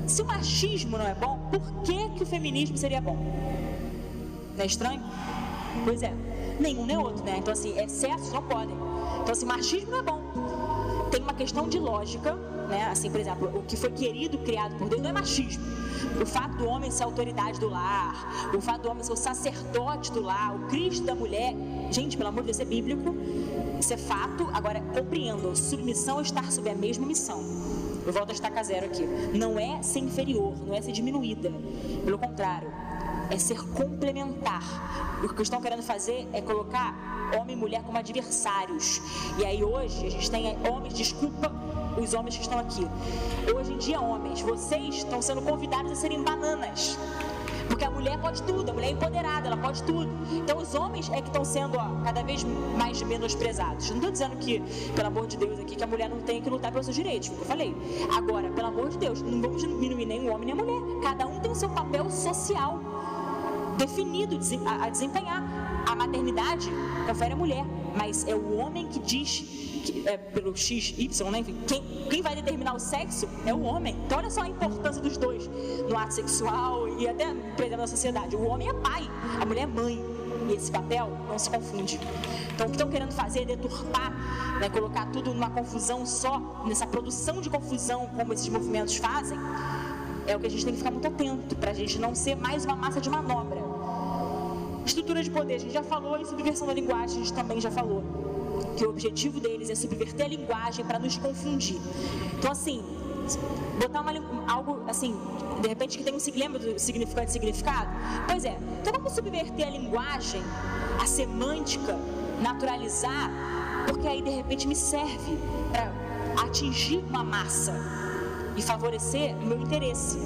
Se o machismo não é bom, por que o feminismo seria bom? Não é estranho? Pois é, nenhum nem outro, né? Então assim, excessos não podem. Então assim, machismo não é bom. Tem uma questão de lógica, né? Assim, por exemplo, o que foi querido, criado por Deus não é machismo. O fato do homem ser a autoridade do lar, o fato do homem ser o sacerdote do lar, o Cristo da mulher, gente, pelo amor de Deus, é bíblico, isso é fato. Agora, compreendam, submissão é estar sob a mesma missão. Eu volto a estacar zero aqui. Não é ser inferior, não é ser diminuída, pelo contrário, é ser complementar. O que estão querendo fazer é colocar homem e mulher como adversários. E aí hoje a gente tem homens, desculpa os homens que estão aqui, hoje em dia homens, vocês estão sendo convidados a serem bananas, porque a mulher pode tudo, a mulher é empoderada, ela pode tudo. Então os homens é que estão sendo cada vez mais menosprezados. Não estou dizendo que, pelo amor de Deus aqui, que a mulher não tem que lutar pelos seus direitos, como eu falei. Agora, pelo amor de Deus, não vamos diminuir nem o homem nem a mulher. Cada um tem o seu papel social definido a desempenhar. A maternidade confere à mulher, mas é o homem que diz pelo XY, né? Enfim, quem vai determinar o sexo é o homem. Então olha só a importância dos dois no ato sexual e até presente na sociedade. O homem é pai, a mulher é mãe, e esse papel não se confunde. Então o que estão querendo fazer é deturpar, né? Colocar tudo numa confusão só, nessa produção de confusão como esses movimentos fazem. É o que a gente tem que ficar muito atento, para a gente não ser mais uma massa de manobra. Estrutura de poder, a gente já falou, e subversão da linguagem a gente também já falou, que o objetivo deles é subverter a linguagem para nos confundir. Então assim, botar algo assim, de repente que tem lembra do significado e significado? Pois é, então vamos subverter a linguagem, a semântica, naturalizar, porque aí de repente me serve para atingir uma massa e favorecer o meu interesse.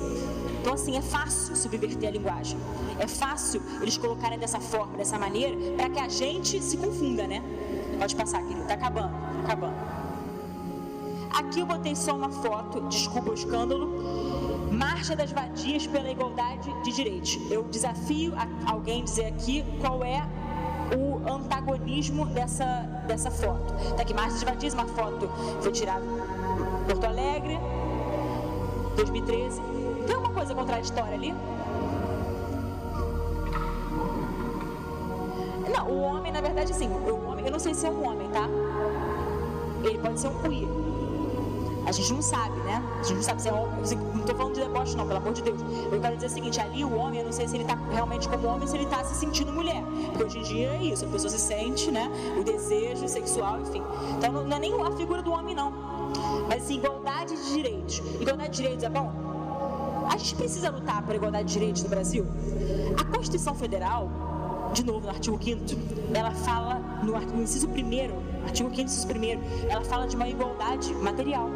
Então assim, é fácil subverter a linguagem, é fácil eles colocarem dessa forma, dessa maneira, para que a gente se confunda, né? Pode passar, querido, tá acabando. Aqui eu botei só uma foto, desculpa o escândalo, Marcha das Vadias pela Igualdade de Direitos. Eu desafio alguém a dizer aqui qual é o antagonismo dessa foto. Tá aqui, Marcha das Vadias, uma foto foi tirada em Porto Alegre, 2013. Tem alguma coisa contraditória ali? Não, o homem, na verdade, sim. Eu não sei se é um homem, tá? Ele pode ser um queer. A gente não sabe, né? A gente não sabe se é homem. Não tô falando de deboche, não, pelo amor de Deus. Eu quero dizer o seguinte, ali o homem, eu não sei se ele tá realmente como homem, se ele tá se sentindo mulher. Porque hoje em dia é isso, a pessoa se sente, né? O desejo sexual, enfim. Então não é nem a figura do homem, não. Mas assim, igualdade de direitos. Igualdade de direitos é bom? A gente precisa lutar por igualdade de direitos no Brasil? A Constituição Federal, de novo, no artigo 5º, ela fala, no inciso 1º, artigo 5º, inciso 1º, ela fala de uma igualdade material,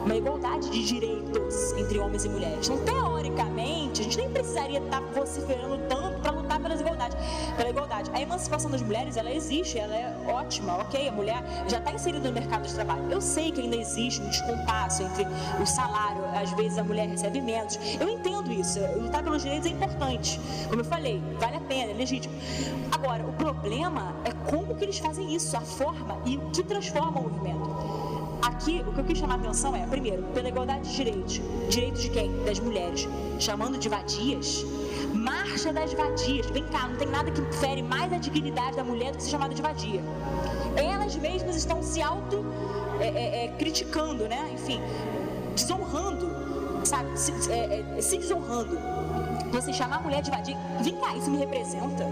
uma igualdade de direitos entre homens e mulheres. Então, teoricamente, a gente nem precisaria estar vociferando tanto para lutar pela igualdade. A emancipação das mulheres, ela existe, ela é ótima, ok, a mulher já está inserida no mercado de trabalho. Eu sei que ainda existe um descompasso entre o salário, às vezes a mulher recebe menos. Eu entendo isso, lutar pelos direitos é importante. Como eu falei, vale a pena, é legítimo. Agora, o problema é como que eles fazem isso, a forma e o que transforma o movimento. Aqui, o que eu quis chamar a atenção é, primeiro, pela igualdade de direitos. Direitos de quem? Das mulheres. Chamando de vadias. Marcha das vadias. Vem cá, não tem nada que fere mais a dignidade da mulher do que ser chamada de vadia. Elas mesmas estão se criticando, né? Enfim, desonrando, sabe? Se desonrando. Então, assim, chamar a mulher de vadia, vem cá, isso me representa?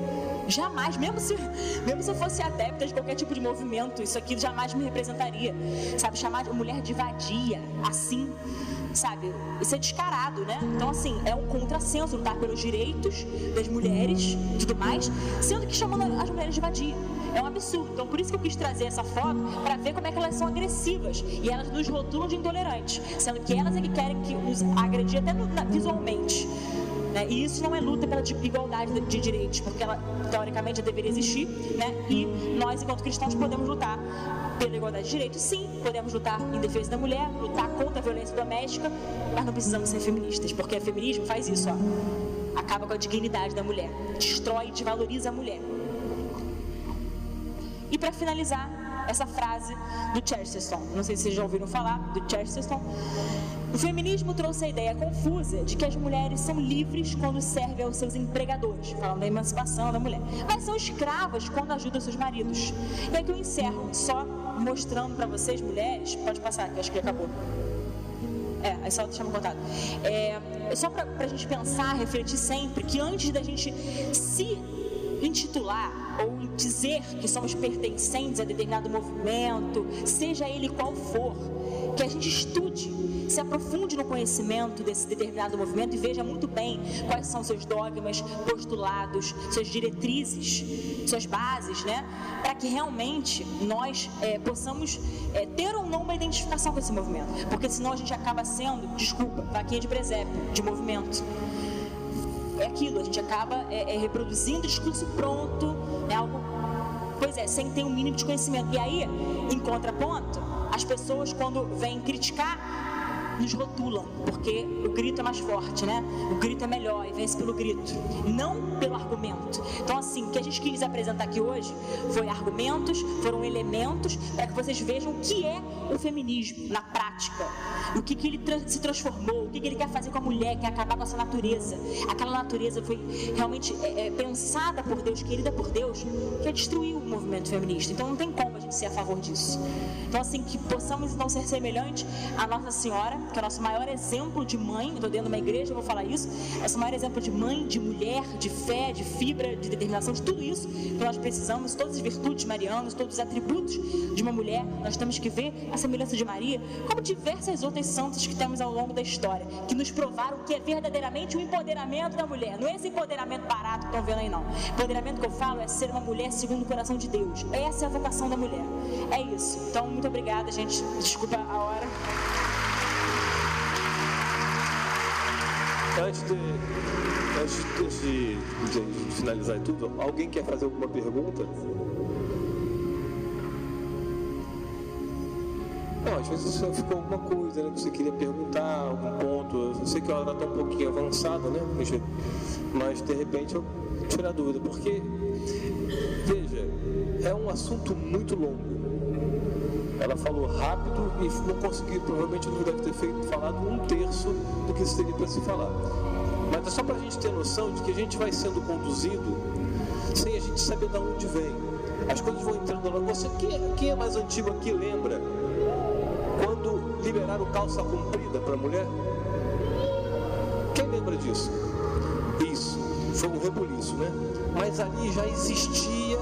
Jamais, mesmo se eu fosse adepta de qualquer tipo de movimento, isso aqui jamais me representaria, sabe? Chamar a mulher de vadia, assim, sabe? Isso é descarado, né? Então, assim, é um contrassenso lutar pelos direitos das mulheres e tudo mais, sendo que chamando as mulheres de vadia. É um absurdo. Então, por isso que eu quis trazer essa foto, para ver como é que elas são agressivas. E elas nos rotulam de intolerantes, sendo que elas é que querem que nos agredir até visualmente. Né? E isso não é luta pela igualdade de direitos, porque ela, teoricamente, deveria existir, né? E nós, enquanto cristãos, podemos lutar pela igualdade de direitos, sim, podemos lutar em defesa da mulher, lutar contra a violência doméstica, mas não precisamos ser feministas, porque o feminismo faz isso, ó, acaba com a dignidade da mulher, destrói e desvaloriza a mulher. E para finalizar, essa frase do Chesterton, não sei se vocês já ouviram falar do Chesterton. O feminismo trouxe a ideia confusa de que as mulheres são livres quando servem aos seus empregadores, falando da emancipação da mulher, mas são escravas quando ajudam seus maridos. E aqui eu encerro só mostrando para vocês, mulheres, pode passar, que eu acho que acabou. É só deixar meu contato. Só para a gente pensar, refletir sempre, que antes da gente se intitular ou dizer que somos pertencentes a determinado movimento, seja ele qual for, que a gente estude, se aprofunde no conhecimento desse determinado movimento e veja muito bem quais são seus dogmas, postulados, suas diretrizes, suas bases, né? Para que realmente nós possamos ter ou não uma identificação com esse movimento, porque senão a gente acaba sendo, desculpa, vaquinha de presépio, de movimento. É aquilo, a gente acaba reproduzindo o discurso pronto, algo, sem ter um mínimo de conhecimento. E aí, em contraponto, as pessoas, quando vêm criticar, nos rotulam, porque o grito é mais forte, né? O grito é melhor e vence pelo grito, não pelo argumento. Então, assim, o que a gente quis apresentar aqui hoje foi argumentos, foram elementos para que vocês vejam o que é o feminismo na prática, o que ele se transformou, o que ele quer fazer com a mulher, quer acabar com essa natureza. Aquela natureza foi realmente pensada por Deus, querida por Deus, que é destruir o movimento feminista. Então, não tem como a gente ser a favor disso. Então, assim, que possamos então ser semelhantes à Nossa Senhora, que é o nosso maior exemplo de mãe. Eu estou dentro de uma igreja, eu vou falar isso. Nosso maior exemplo de mãe, de mulher, de fé, de fibra, de determinação, de tudo isso que nós precisamos, todas as virtudes marianas, todos os atributos de uma mulher. Nós temos que ver a semelhança de Maria, como diversas outras santas que temos ao longo da história, que nos provaram que é verdadeiramente o empoderamento da mulher. Não é esse empoderamento barato que estão vendo aí, não. O empoderamento que eu falo é ser uma mulher segundo o coração de Deus. Essa é a vocação da mulher. É isso. Então, muito obrigada, gente. Desculpa a hora. Antes de finalizar tudo, alguém quer fazer alguma pergunta? Não, às vezes ficou alguma coisa, né, que você queria perguntar, algum ponto. Eu sei que a hora está um pouquinho avançada, né? Mas de repente eu tiro a dúvida, porque, veja, é um assunto muito longo. Ela falou rápido e não conseguiu, provavelmente não deve ter falado 1/3 do que seria para se falar. Mas é só para a gente ter noção de que a gente vai sendo conduzido sem a gente saber de onde vem. As coisas vão entrando lá. Quem é mais antigo aqui lembra quando liberaram calça comprida para a mulher? Quem lembra disso? Isso, foi um rebuliço, né? Mas ali já existia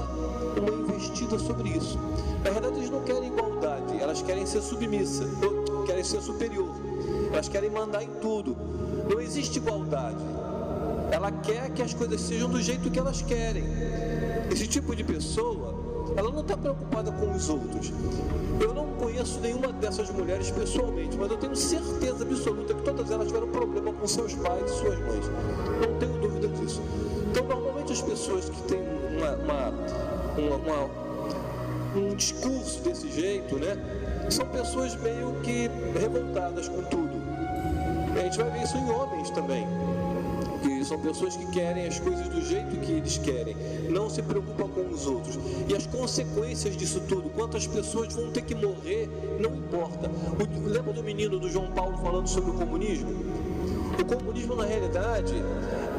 uma investida sobre isso. Na verdade, eles não querem igualdade, elas querem ser submissas, querem ser superior, elas querem mandar em tudo. Não existe igualdade. Ela quer que as coisas sejam do jeito que elas querem. Esse tipo de pessoa, ela não está preocupada com os outros. Eu não conheço nenhuma dessas mulheres pessoalmente, mas eu tenho certeza absoluta que todas elas tiveram problema com seus pais e suas mães. Não tenho dúvida disso. Então, normalmente as pessoas que têm um discurso desse jeito, né, são pessoas meio que revoltadas com tudo. A gente vai ver isso em homens também, que são pessoas que querem as coisas do jeito que eles querem, não se preocupam com os outros. E as consequências disso tudo, quantas pessoas vão ter que morrer, não importa. Lembra do menino do João Paulo falando sobre o comunismo? O comunismo, na realidade,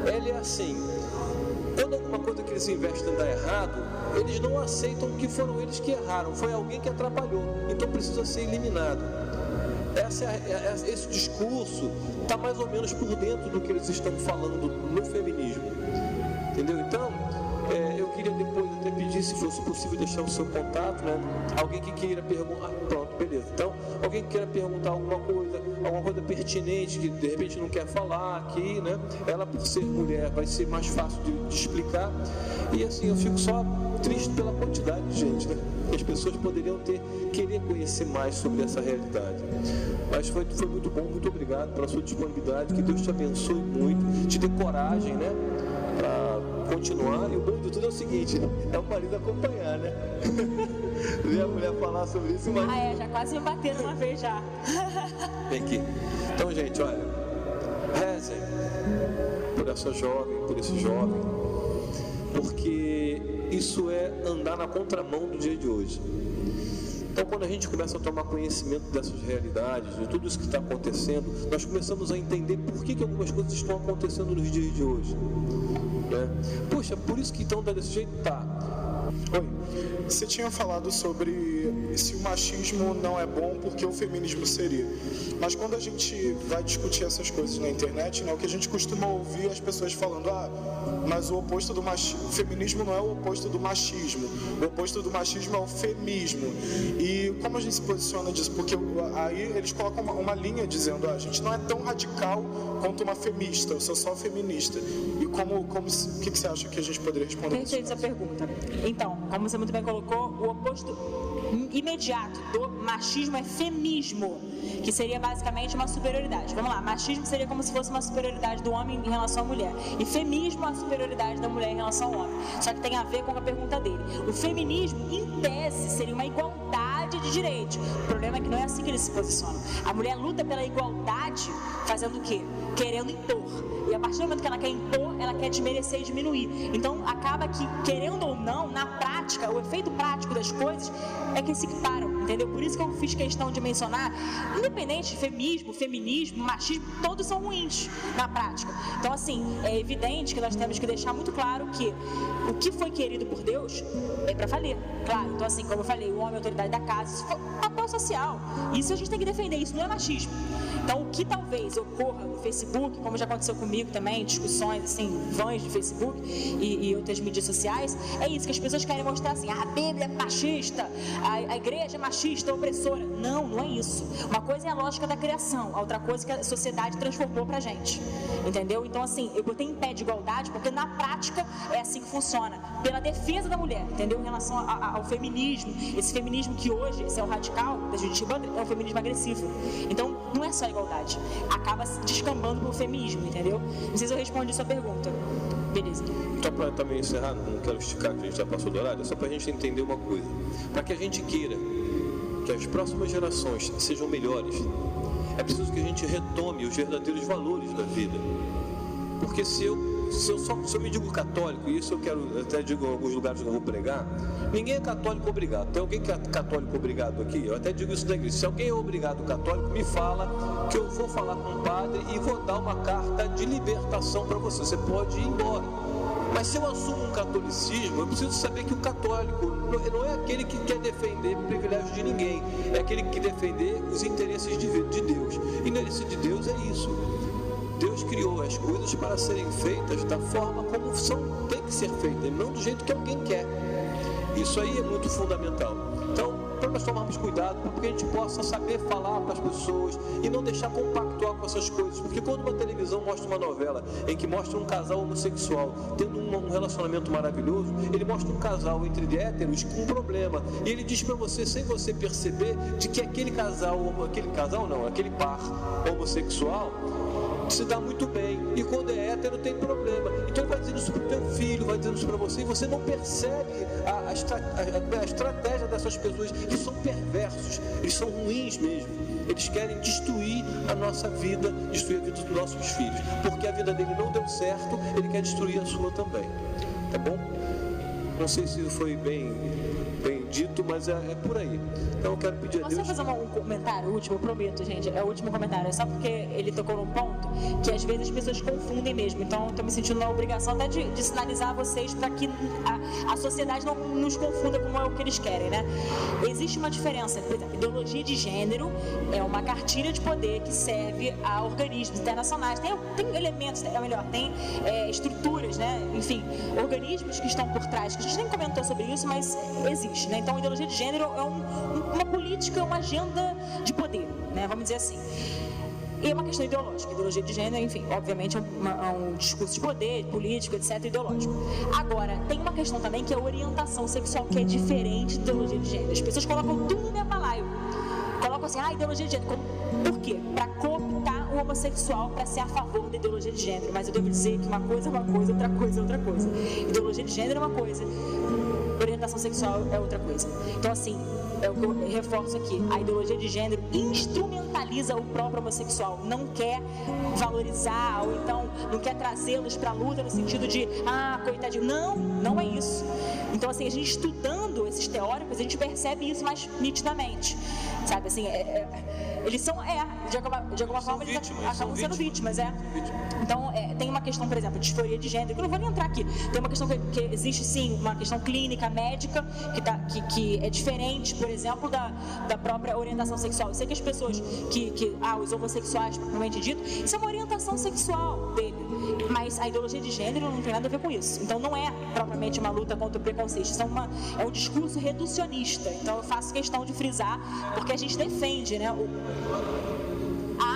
ele é assim: quando alguma coisa que eles investem dá errado, eles não aceitam que foram eles que erraram, foi alguém que atrapalhou, então precisa ser eliminado. Esse discurso está mais ou menos por dentro do que eles estão falando no feminismo, entendeu? Então, eu queria depois até pedir, se fosse possível, deixar o seu contato, né? Alguém que queira perguntar, pronto, beleza. Então, alguém que queira perguntar alguma coisa pertinente, que de repente não quer falar aqui, né? Ela, por ser mulher, vai ser mais fácil de explicar. E assim, eu fico só triste pela quantidade de gente, né? Que as pessoas poderiam querer conhecer mais sobre essa realidade. Mas foi muito bom, muito obrigado pela sua disponibilidade, que Deus te abençoe muito, te dê coragem, né? Para continuar. E o bom de tudo é o seguinte, é o marido acompanhar, né? Ver a mulher falar sobre isso, mas... já quase me bateram uma vez já. Vem aqui. Então, gente, olha, rezem por essa jovem, por esse jovem, porque isso é andar na contramão do dia de hoje. Então, quando a gente começa a tomar conhecimento dessas realidades, de tudo isso que está acontecendo, nós começamos a entender por que algumas coisas estão acontecendo nos dias de hoje, né? Puxa, por isso que então está desse jeito? Tá. Oi, você tinha falado sobre se o machismo não é bom, porque o feminismo seria. Mas quando a gente vai discutir essas coisas na internet, né, o que a gente costuma ouvir as pessoas falando, mas o oposto do machismo, o feminismo não é o oposto do machismo, o oposto do machismo é o femismo. E como a gente se posiciona disso? Porque aí eles colocam uma linha dizendo, a gente não é tão radical quanto uma feminista, eu sou só feminista. E o que você acha que a gente poderia responder? Perfeito essa pergunta. Então, como você muito bem colocou, o oposto imediato do machismo é femismo, que seria basicamente uma superioridade. Vamos lá, machismo seria como se fosse uma superioridade do homem em relação à mulher, e feminismo a superioridade da mulher em relação ao homem. Só que tem a ver com a pergunta dele. O feminismo, em tese, seria uma igualdade de direitos. O problema é que não é assim que eles se posicionam. A mulher luta pela igualdade fazendo o quê? Querendo impor. E a partir do momento que ela quer impor, ela quer desmerecer e diminuir. Então acaba que, querendo ou não, na prática, o efeito prático das coisas é que se equiparam, entendeu? Por isso que eu fiz questão de mencionar, independente de feminismo, machismo, todos são ruins na prática. Então assim, é evidente que nós temos que deixar muito claro que o que foi querido por Deus é para valer, claro. Então assim, como eu falei, o homem é a autoridade da casa, isso foi papel social. Isso a gente tem que defender, isso não é machismo. Então, o que talvez ocorra no Facebook, como já aconteceu comigo também, discussões, assim, vãs de Facebook e outras mídias sociais, é isso, que as pessoas querem mostrar assim, a Bíblia é machista, a igreja é machista, opressora. Não, não é isso. Uma coisa é a lógica da criação, a outra coisa é que a sociedade transformou pra gente, entendeu? Então, assim, eu botei em pé de igualdade, porque na prática é assim que funciona, pela defesa da mulher, entendeu? Em relação ao feminismo, esse feminismo que hoje, esse é o radical da Judith Butler, é um feminismo agressivo. Então, não é só igualdade, acaba se descambando pro feminismo, entendeu? Não sei se eu respondi a sua pergunta. Beleza. Só para também encerrar, não quero esticar, que a gente já passou do horário, é só para a gente entender uma coisa. Para que a gente queira que as próximas gerações sejam melhores, é preciso que a gente retome os verdadeiros valores da vida. Porque se eu me digo católico, e isso eu quero, até digo em alguns lugares que eu vou pregar, ninguém é católico obrigado. Tem alguém que é católico obrigado aqui? Eu até digo isso da igreja. Se alguém é obrigado católico, me fala, que eu vou falar com o padre e vou dar uma carta de libertação para você. Você pode ir embora. Mas se eu assumo um catolicismo, eu preciso saber que o católico não é aquele que quer defender o privilégio de ninguém, é aquele que quer defender os interesses de Deus. E no interesse de Deus é isso. Deus criou as coisas para serem feitas da forma como tem que ser feitas, não do jeito que alguém quer. Isso aí é muito fundamental. Então, para nós tomarmos cuidado, para que a gente possa saber falar para as pessoas e não deixar compactuar com essas coisas. Porque quando uma televisão mostra uma novela em que mostra um casal homossexual tendo um relacionamento maravilhoso, ele mostra um casal entre héteros com um problema. E ele diz para você, sem você perceber, de que aquele par homossexual se dá muito bem, e quando é hétero tem problema. Então ele vai dizendo isso para o teu filho, vai dizendo isso para você, e você não percebe a estratégia dessas pessoas. Eles são perversos, eles são ruins mesmo. Eles querem destruir a nossa vida, destruir a vida dos nossos filhos, porque a vida dele não deu certo, ele quer destruir a sua também. Tá bom? Não sei se foi bem dito, mas é por aí. Então eu quero pedir a Posso Deus... só fazer um comentário último? Eu prometo, gente. É o último comentário. É só porque ele tocou num ponto que às vezes as pessoas confundem mesmo. Então eu estou me sentindo na obrigação até de sinalizar a vocês para que a sociedade não nos confunda como é o que eles querem, né? Existe uma diferença. Por exemplo, ideologia de gênero é uma cartilha de poder que serve a organismos internacionais. Tem elementos, tem estruturas, né? Enfim, organismos que estão por trás, que a gente nem comentou sobre isso, mas existe, né? Então, ideologia de gênero é uma política, uma agenda de poder, né? Vamos dizer assim. E é uma questão ideológica. Ideologia de gênero, enfim, obviamente é um discurso de poder, político, etc., ideológico. Agora, tem uma questão também que é a orientação sexual, que é diferente da ideologia de gênero. As pessoas colocam tudo no mesmo balaio. Colocam assim, ideologia de gênero. Por quê? Para cooptar o homossexual para ser a favor da ideologia de gênero. Mas eu devo dizer que uma coisa é uma coisa, outra coisa é outra coisa. Ideologia de gênero é uma coisa, orientação sexual é outra coisa. Então, assim, é o que eu reforço aqui. A ideologia de gênero instrumentaliza o próprio homossexual. Não quer valorizar, ou então não quer trazê-los para a luta no sentido de, coitadinho. Não é isso. Então, assim, a gente estudando esses teóricos, a gente percebe isso mais nitidamente. Sabe, assim, eles são, de alguma forma, eles acabam sendo vítimas, Então, tem uma questão, por exemplo, de disforia de gênero, que eu não vou nem entrar aqui. Tem uma questão que existe, sim, uma questão clínica, médica, que é diferente, por exemplo, da própria orientação sexual. Eu sei que as pessoas os homossexuais, propriamente dito, isso é uma orientação sexual dele, mas a ideologia de gênero não tem nada a ver com isso. Então, não é propriamente uma luta contra o preconceito, isso é um discurso reducionista. Então, eu faço questão de frisar, porque a gente defende, né,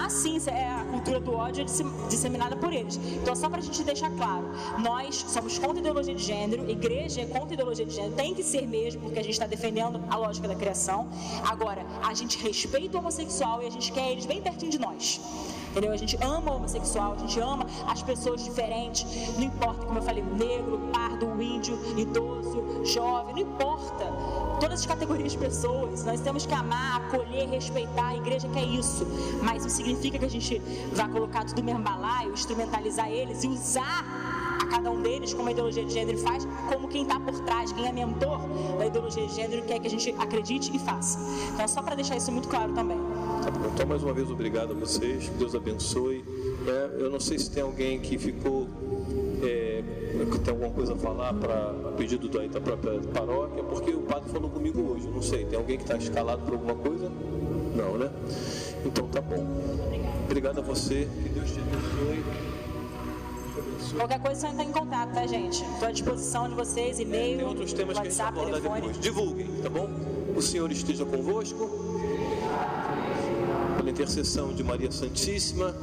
sim, é a cultura do ódio disseminada por eles. Então, só para a gente deixar claro, nós somos contra a ideologia de gênero, igreja é contra a ideologia de gênero, tem que ser mesmo, porque a gente está defendendo a lógica da criação. Agora, a gente respeita o homossexual e a gente quer eles bem pertinho de nós. Entendeu? A gente ama o homossexual, a gente ama as pessoas diferentes, não importa, como eu falei, o negro, o pardo, o índio, idoso, jovem, não importa. Todas as categorias de pessoas, nós temos que amar, acolher, respeitar. A igreja quer isso, mas não significa que a gente vá colocar tudo no mesmo balaio, instrumentalizar eles e usar a cada um deles, como a ideologia de gênero faz, como quem está por trás, quem é mentor da ideologia de gênero, quer que a gente acredite e faça. Então, só para deixar isso muito claro também. Tá bom, então mais uma vez obrigado a vocês, que Deus abençoe. Eu não sei se tem alguém que ficou, que tem alguma coisa a falar para pedido da própria paróquia, porque o padre falou comigo hoje, não sei, tem alguém que está escalado por alguma coisa? Não, né? Então tá bom. Obrigado a você, que Deus te abençoe. Qualquer coisa só entrar em contato, tá, gente? Estou à disposição de vocês, e-mail, tem outros temas WhatsApp, que a gente aborda telefone. depois. Divulguem, tá bom? O Senhor esteja convosco. Pela intercessão de Maria Santíssima,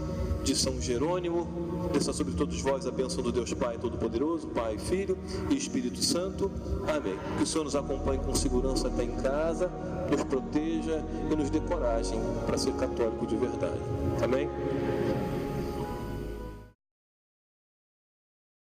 de São Jerônimo, desça sobre todos vós a bênção do Deus Pai Todo-Poderoso, Pai, Filho e Espírito Santo. Amém. Que o Senhor nos acompanhe com segurança até em casa, nos proteja e nos dê coragem para ser católico de verdade. Amém?